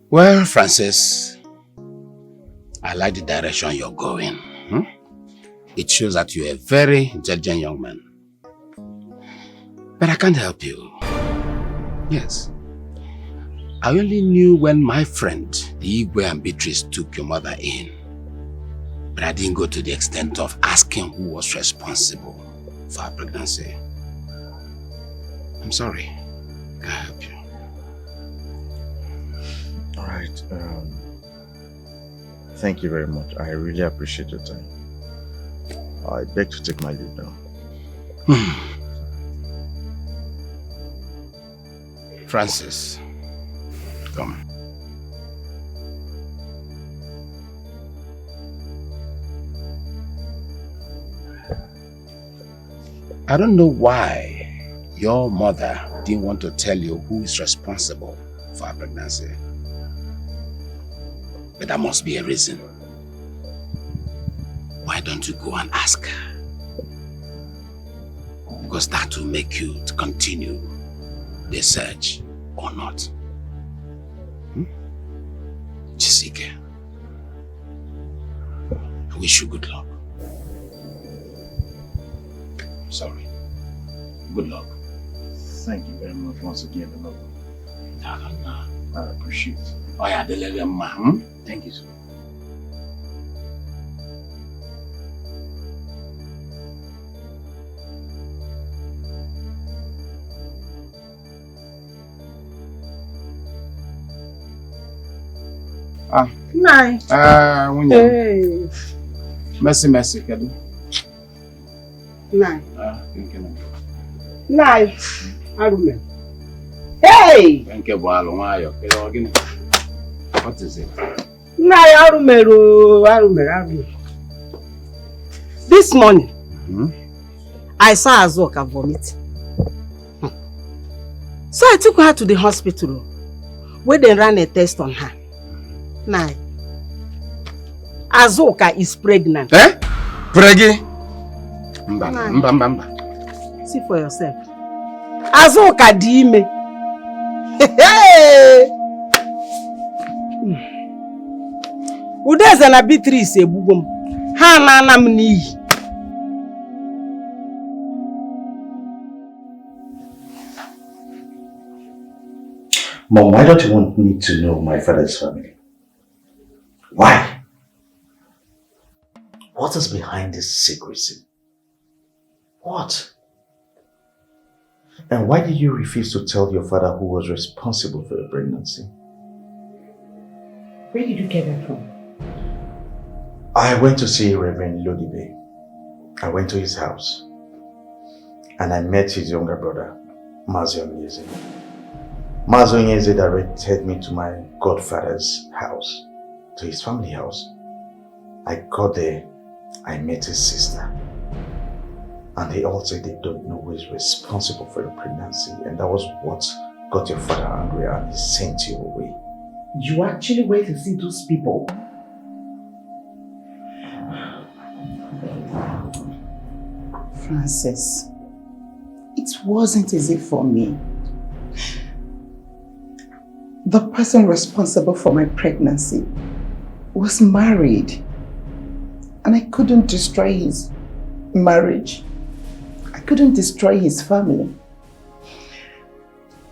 Well, Francis, I like the direction you're going. It shows that you're a very intelligent young man. But I can't help you. Yes. I only knew when my friend, the Igwe and Beatrice, took your mother in. But I didn't go to the extent of asking who was responsible for her pregnancy. I'm sorry. I can't help you. All right. Thank you very much. I really appreciate your time. I beg to take my leave now. Francis, come. I don't know why your mother didn't want to tell you who is responsible for her pregnancy. But there must be a reason. Why don't you go and ask her? Because that will make you to continue the search or not. Jessica, I wish you good luck. Sorry. Good luck. Thank you very much once again, love. I appreciate it. Oh yeah, thank you, sir. Night. Hey. Mercy, Kadu. Night. Thank you. Night. Arume. Hey! Thank you, what is it? Night, Arume. This morning, I saw Azoka vomit. So I took her to the hospital where they ran a test on her. Now, Azoka is pregnant. Eh? Preggy? Mba. See for yourself. Azoka dime. Hey! Udeze na Beatrice ebugom. Ha na m n'iyi. Mom, why don't you want me to know my father's family? Why? What is behind this secrecy? What? And why did you refuse to tell your father who was responsible for the pregnancy? Where did you get that from? I went to see Reverend Lodibe. I went to his house. And I met his younger brother, Mazi Onyeze. Mazi Onyeze directed me to my godfather's house, to his family house. I got there, I met his sister. And they all said they don't know who is responsible for your pregnancy. And that was what got your father angry and he sent you away. You actually went to see those people? Francis, it wasn't easy for me. The person responsible for my pregnancy was married. And I couldn't destroy his marriage. I couldn't destroy his family.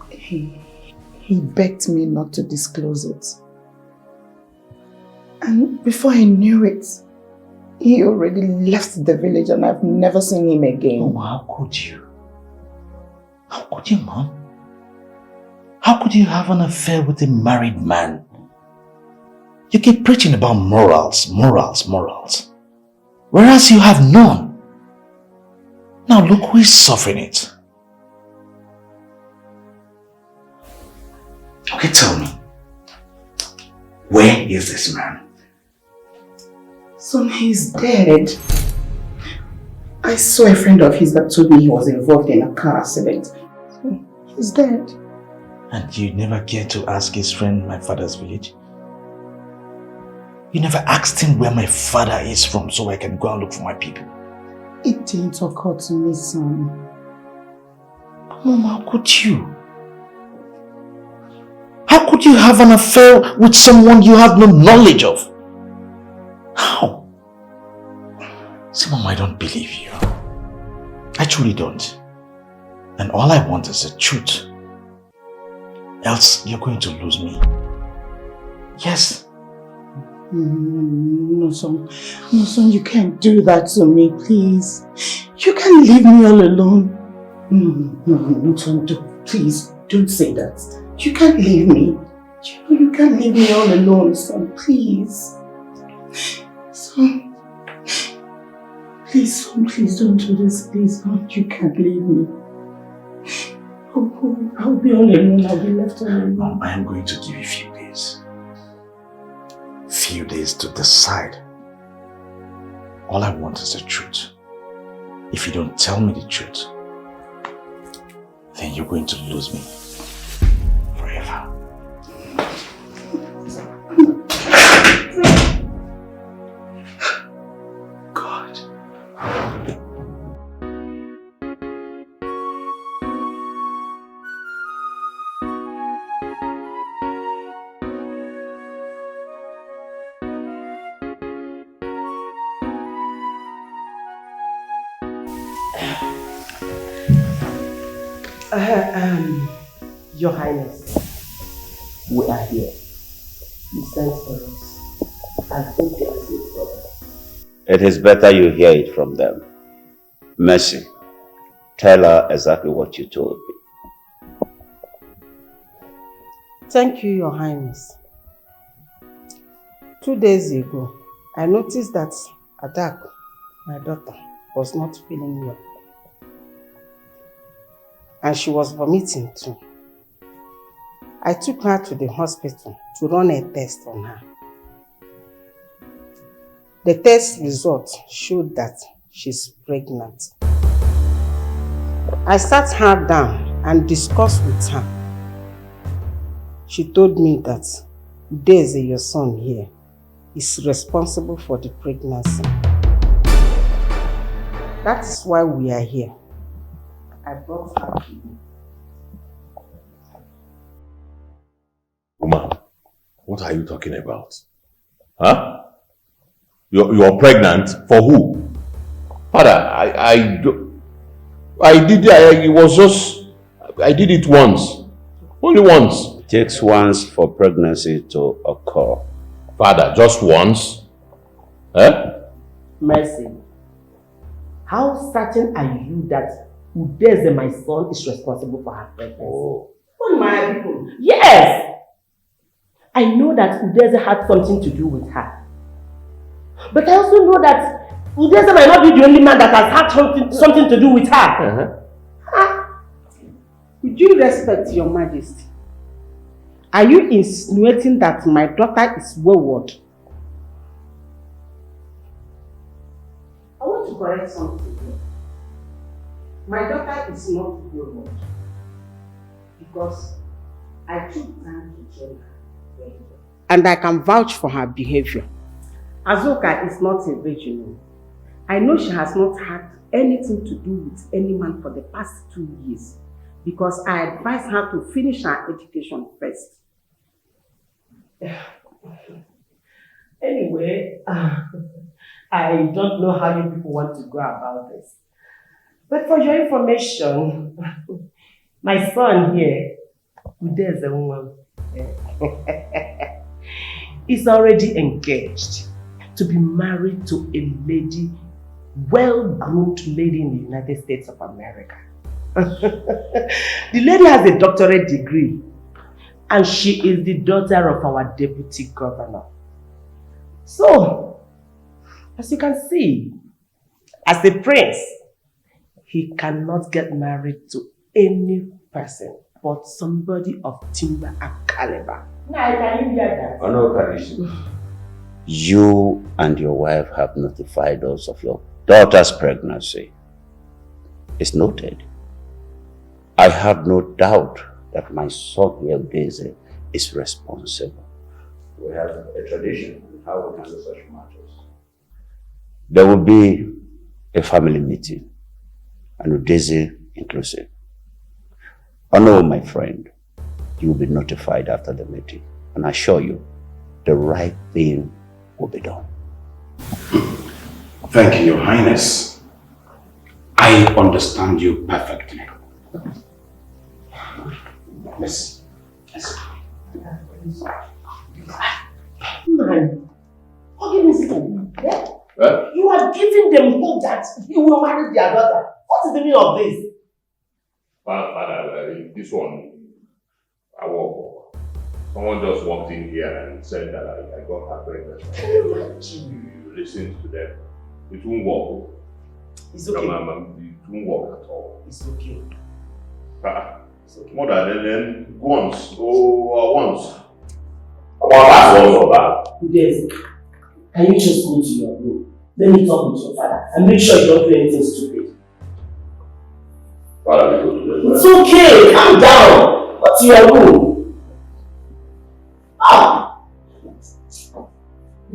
He begged me not to disclose it. And before I knew it, he already left the village and I've never seen him again. Oh, how could you? How could you, Mom? How could you have an affair with a married man? You keep preaching about morals, morals, morals. Whereas you have none. Now look who is suffering it. Okay, tell me. Where is this man? Son, he's dead. I saw a friend of his that told me he was involved in a car accident. So, he's dead. And you never cared to ask his friend my father's village? You never asked him where my father is from so I can go and look for my people? It didn't occur to me, son. Mom, how could you? How could you have an affair with someone you have no knowledge of? How? See, Mom, I don't believe you. I truly don't. And all I want is the truth. Else, you're going to lose me. Yes. No, son. No, son, you can't do that to me, please. You can't leave me all alone. No, son, please, don't say that. You can't leave me. You can't leave me all alone, son, please. Son, please don't do this, please. Son, you can't leave me. I'll be all alone, I'll be left alone. Mom, I am going to give you a few days. Few days to decide. All I want is the truth. If you don't tell me the truth, then you're going to lose me forever. God. Your Highness, we are here. You sent for us. I think there is a problem. It is better you hear it from them. Mercy, tell her exactly what you told me. Thank you, Your Highness. 2 days ago, I noticed that Adak, my daughter, was not feeling well. And she was vomiting too. I took her to the hospital to run a test on her. The test results showed that she's pregnant. I sat her down and discussed with her. She told me that Daisy, your son here, is responsible for the pregnancy. That is why we are here. I brought her to you. Woman, what are you talking about? Huh? You're pregnant for who? Father, I did it once. Only once. It takes once for pregnancy to occur. Father, just once? Eh? Mercy, how certain are you that Udeze, my son, is responsible for her pregnancy? Oh. Oh my people. Yes! I know that Udeze had something to do with her. But I also know that Udeze might not be the only man that has had something to do with her. Would you respect your majesty? Are you insinuating that my daughter is wayward? I want to correct something here. My daughter is not wayward because I took time to train her very well. And I can vouch for her behavior. Azoka is not a virgin. I know she has not had anything to do with any man for the past 2 years because I advised her to finish her education first. Anyway, I don't know how you people want to go about this. But for your information, my son here, Udeze Nwa, is already engaged to be married to a lady, well-groomed lady in the United States of America. The lady has a doctorate degree and she is the daughter of our deputy governor. So, as you can see, as a prince, he cannot get married to any person but somebody of timber and caliber. Now, can you hear that? Oh, no, Karishi. You and your wife have notified us of your daughter's pregnancy. It's noted. I have no doubt that my son here, Daisy, is responsible. We have a tradition in how we handle such matters. There will be a family meeting, and with Daisy inclusive. Oh no, my friend, you will be notified after the meeting, and I assure you, the right thing will be done. Thank you, Your Highness. I understand you perfectly. Yes. Man, how can you say that? You are giving them hope that you will marry their daughter. What is the meaning of this? Father, this one, someone just walked in here and said that I got her pregnant. Can you imagine? You listen to them. It won't work. It's okay. It won't work at all. It's okay. It's okay. Mother, then once. Once. Udeze, can you just go to your room? Let me talk with your father and make sure you don't do anything stupid. Father, go to the room. It's okay, calm down. Go to your room.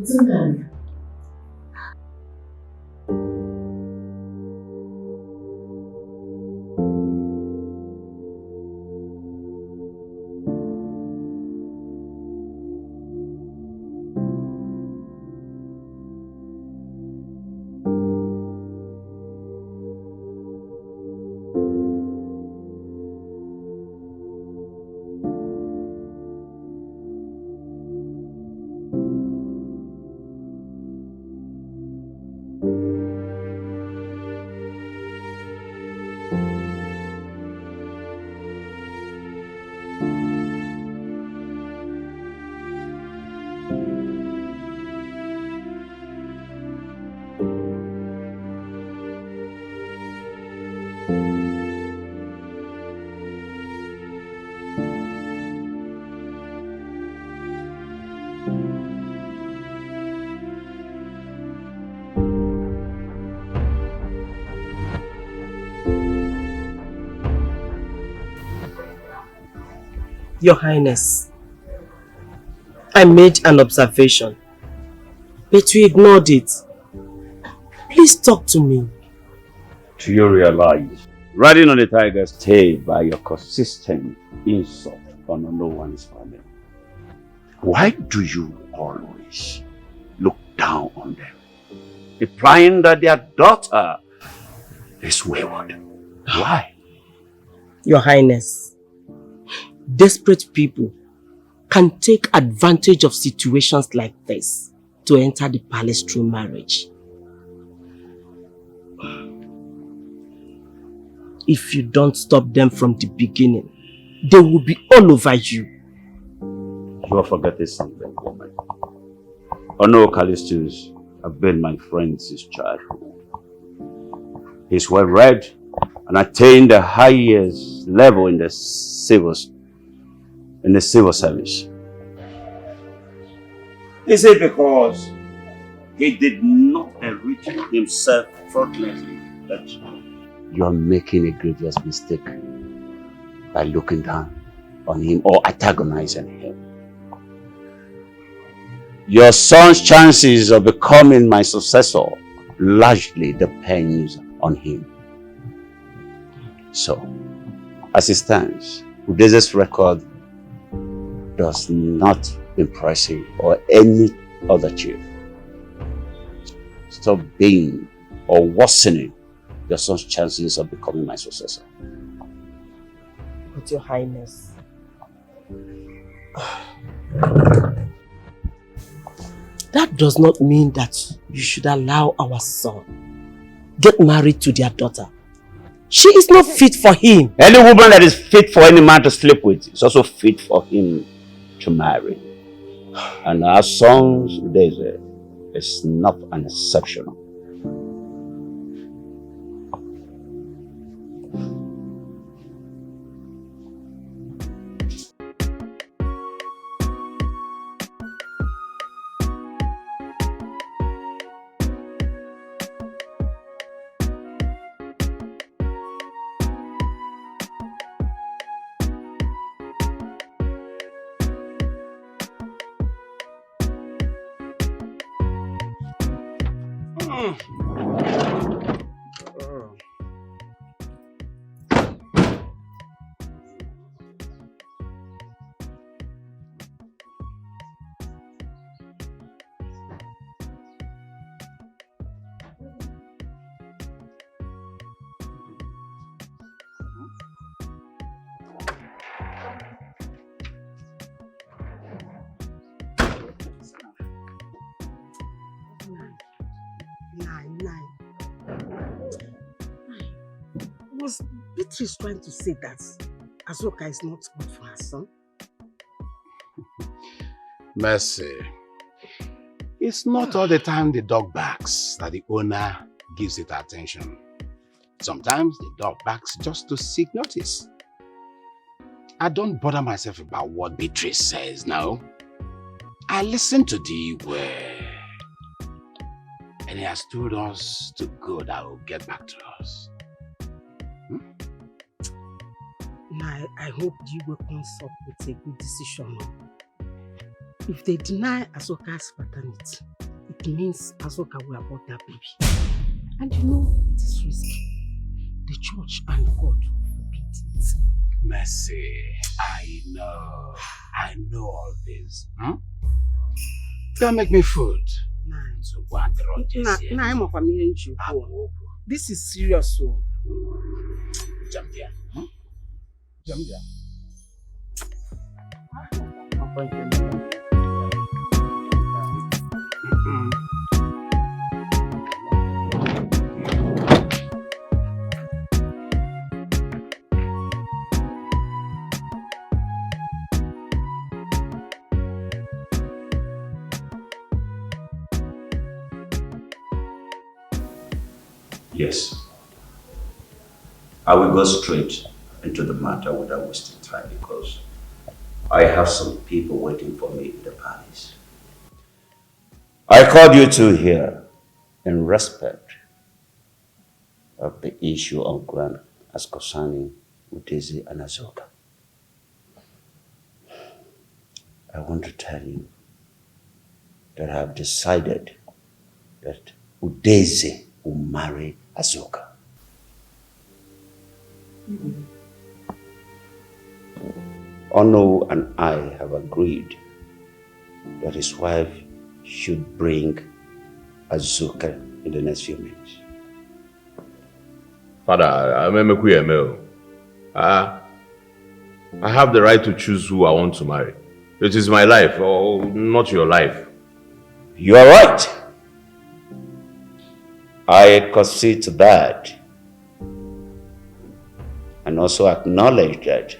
It's okay. Your Highness, I made an observation, but you ignored it. Please talk to me. Do you realize, riding on the tiger's tail by your consistent insult on no one's family, why do you always look down on them, implying that their daughter is wayward? Why? Your Highness, desperate people can take advantage of situations like this to enter the palace through marriage. If you don't stop them from the beginning, they will be all over you. You are forgetting something, woman. Ono Callistus have been my friend since childhood. He's well read and attained the highest level in the civil service. Is it because he did not enrich himself fraudulently that you are making a grievous mistake by looking down on him or antagonizing him? Your son's chances of becoming my successor largely depends on him. So, as it stands, Udeze's record does not impress him or any other chief. Stop being or worsening your son's chances of becoming my successor. But Your Highness, that does not mean that you should allow our son get married to their daughter. She is not fit for him. Any woman that is fit for any man to sleep with is also fit for him to marry. And our son's Udeze is not an exception. Was Beatrice trying to say that Azoka is not good for her son? Mercy. It's not all the time the dog barks that the owner gives it attention. Sometimes the dog barks just to seek notice. I don't bother myself about what Beatrice says now. I listen to the word. And he has told us to go that will get back to us. Now, I hope you will comes up with a good decision. If they deny Azoka's paternity, it means Azoka will abort that baby. And you know, it is risky. The church and God forbid it. Mercy, I know all this. Don't make me food. So go and drop this here. This is serious. Jump here. Jump here. Yes. I will go straight into the matter without wasting time because I have some people waiting for me in the palace. I called you two here in respect of the issue on ground as concerning Udeze and Azoka. I want to tell you that I have decided that Udeze will marry Azoka. Ono and I have agreed that his wife should bring Azoka in the next few minutes. Father, I have the right to choose who I want to marry. It is my life, or not your life. You are right. I concede to that. And also acknowledge that.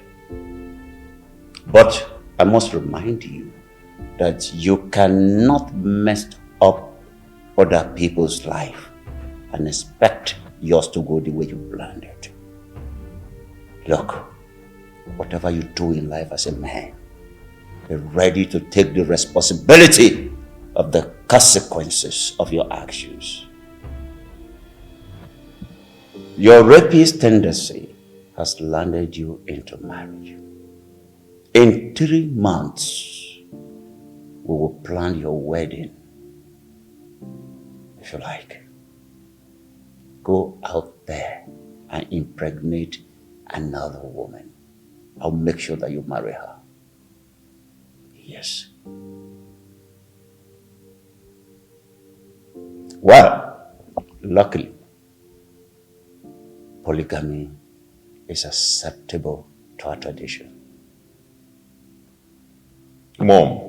But I must remind you that you cannot mess up other people's life and expect yours to go the way you planned it. Look, whatever you do in life as a man, be ready to take the responsibility of the consequences of your actions. Your rapist tendency has landed you into marriage. In 3 months, we will plan your wedding. If you like, go out there and impregnate another woman. I'll make sure that you marry her. Yes. Well, luckily, polygamy is acceptable to our tradition. Mom,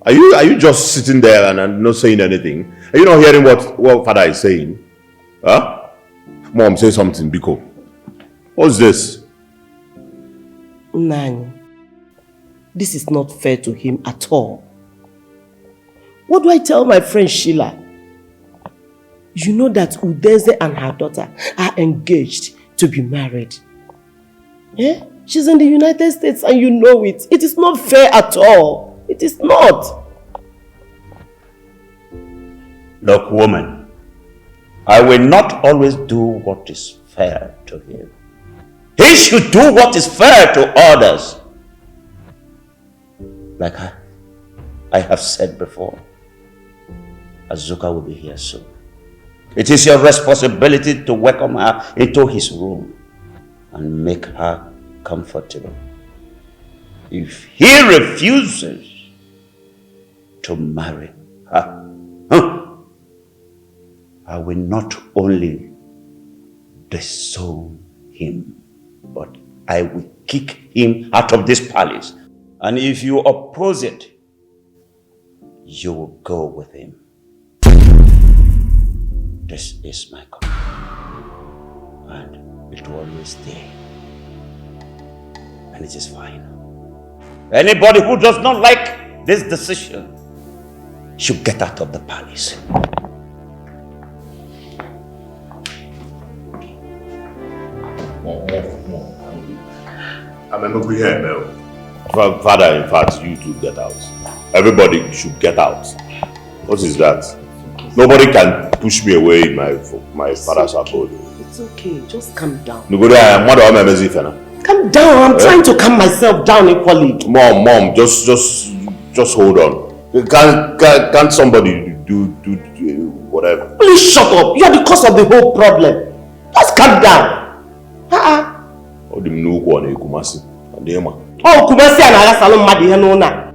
are you just sitting there and not saying anything? Are you not hearing what Father is saying? Huh? Mom, say something, Biko. What's this? Nani, this is not fair to him at all. What do I tell my friend Sheila? You know that Udeze and her daughter are engaged to be married. Eh? She's in the United States and you know it. It is not fair at all. It is not. Look, woman, I will not always do what is fair to him. He should do what is fair to others. Like I have said before, Azuka will be here soon. It is your responsibility to welcome her into his room and make her comfortable. If he refuses to marry her, I will not only disown him, but I will kick him out of this palace. And if you oppose it, you will go with him. This is my command, and it will always stay. And it is fine. Anybody who does not like this decision should get out of the palace. I remember we had Father, in fact, you two get out. Everybody should get out. What is that? Nobody can push me away in my father's abode. It's okay, just calm down. Calm down, I'm trying to calm myself down equally. Mom, just hold on. Can't somebody do whatever? Please shut up. You are the cause of the whole problem. Just calm down. Oh, the new one, Kumasi. Oh, Kumasi and Alasalom Madi Hanona.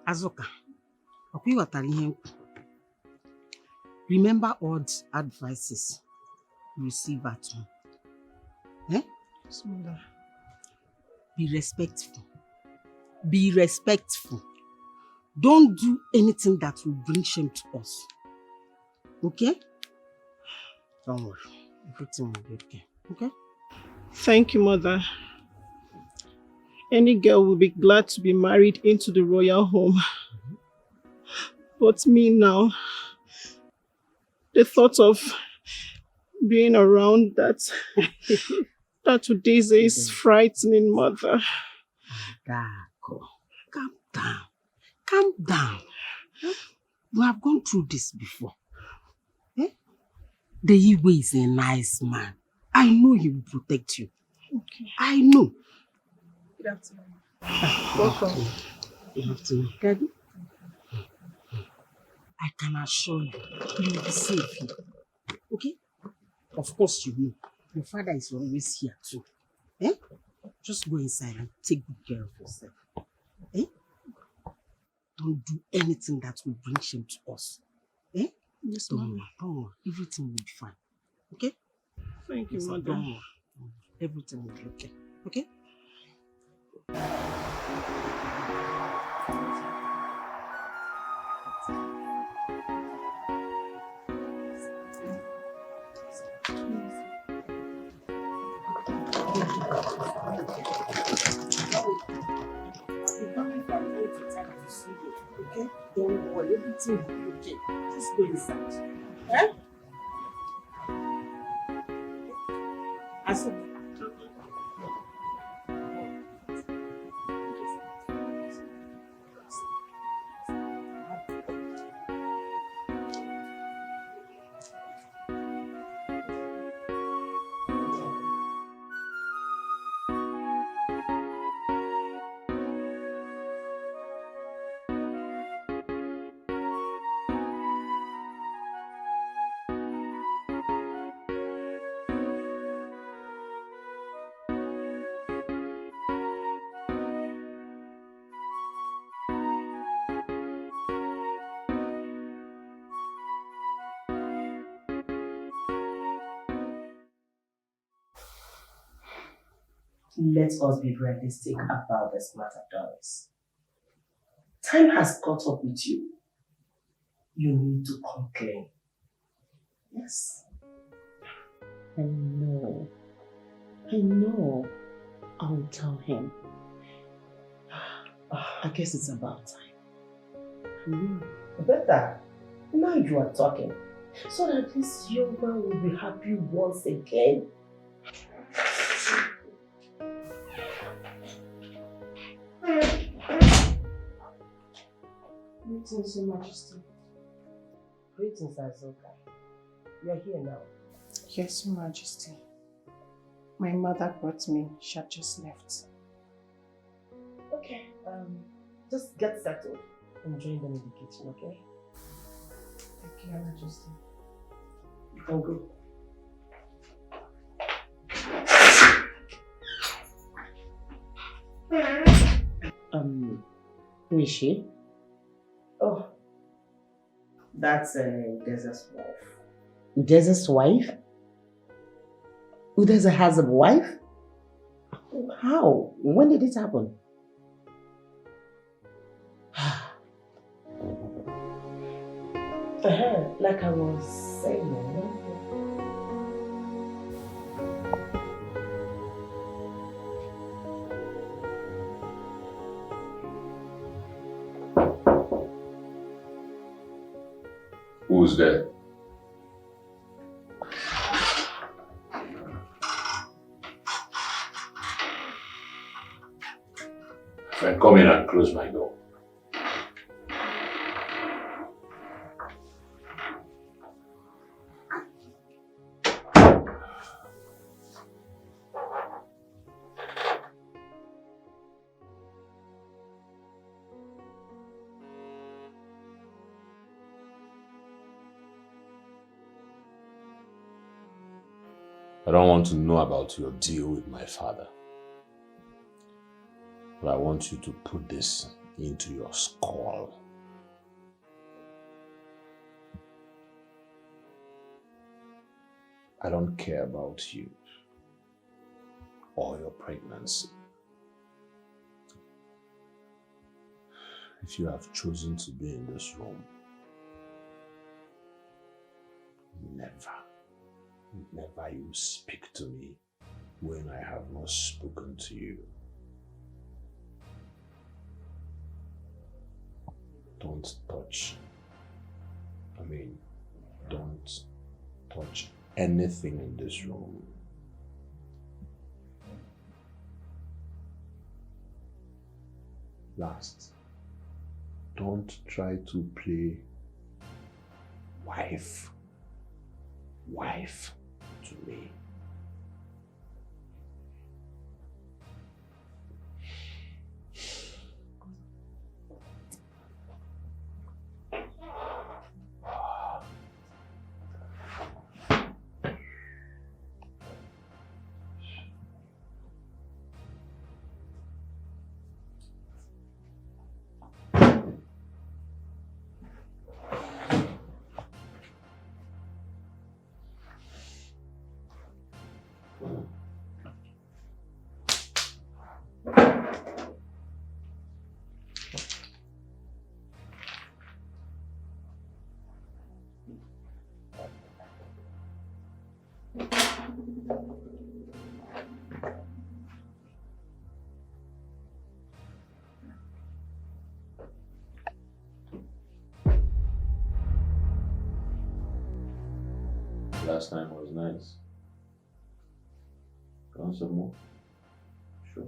Azuka, remember all the advices you receive at home. Eh? Yes, mother. Be respectful. Be respectful. Don't do anything that will bring shame to us. Okay? Don't worry. Everything will be okay. Okay? Thank you, Mother. Any girl will be glad to be married into the royal home. But me now, the thought of being around that Udeze is frightening, Mother. Calm down. Calm down. We have gone through this before. The Igwe is a nice man. I know he will protect you. Okay. I know. Good afternoon. Welcome. Good afternoon. Daddy? I can assure you, you will be safe here. Okay? Of course you know. Your father is always here too. Just go inside and take good care of yourself. Don't do anything that will bring shame to us. Yes, don't Mom. worry. Everything will be fine. Okay? Thank you, Yes, Mother. don't worry. Everything will be okay. Okay? Okay? Don't worry, everything will be okay. Just go inside. Let us be realistic about this matter, Doris. Time has caught up with you. You need to come clean. Yes. I know. I'll tell him. I guess it's about time. Better. Now you are talking. So that this young man will be happy once again. Greetings, Your Majesty. Greetings, Azoka. You are here now. Yes, Your Majesty. My mother brought me. She had just left. Okay, just get settled and join them in the kitchen, okay? Thank you, Your Majesty. You can go. Who is she? Oh, that's Udeza's wife. Udeza's wife? Udeza has a wife? How? When did it happen? Like I was saying. Who's there? Friend, come in and close my door. I don't want to know about your deal with my father. But I want you to put this into your skull. I don't care about you or your pregnancy. if you have chosen to be in this room, never you speak to me when I have not spoken to you. Don't touch anything in this room. Last, don't try to play wife to me. Last time was nice. Want some more? Sure.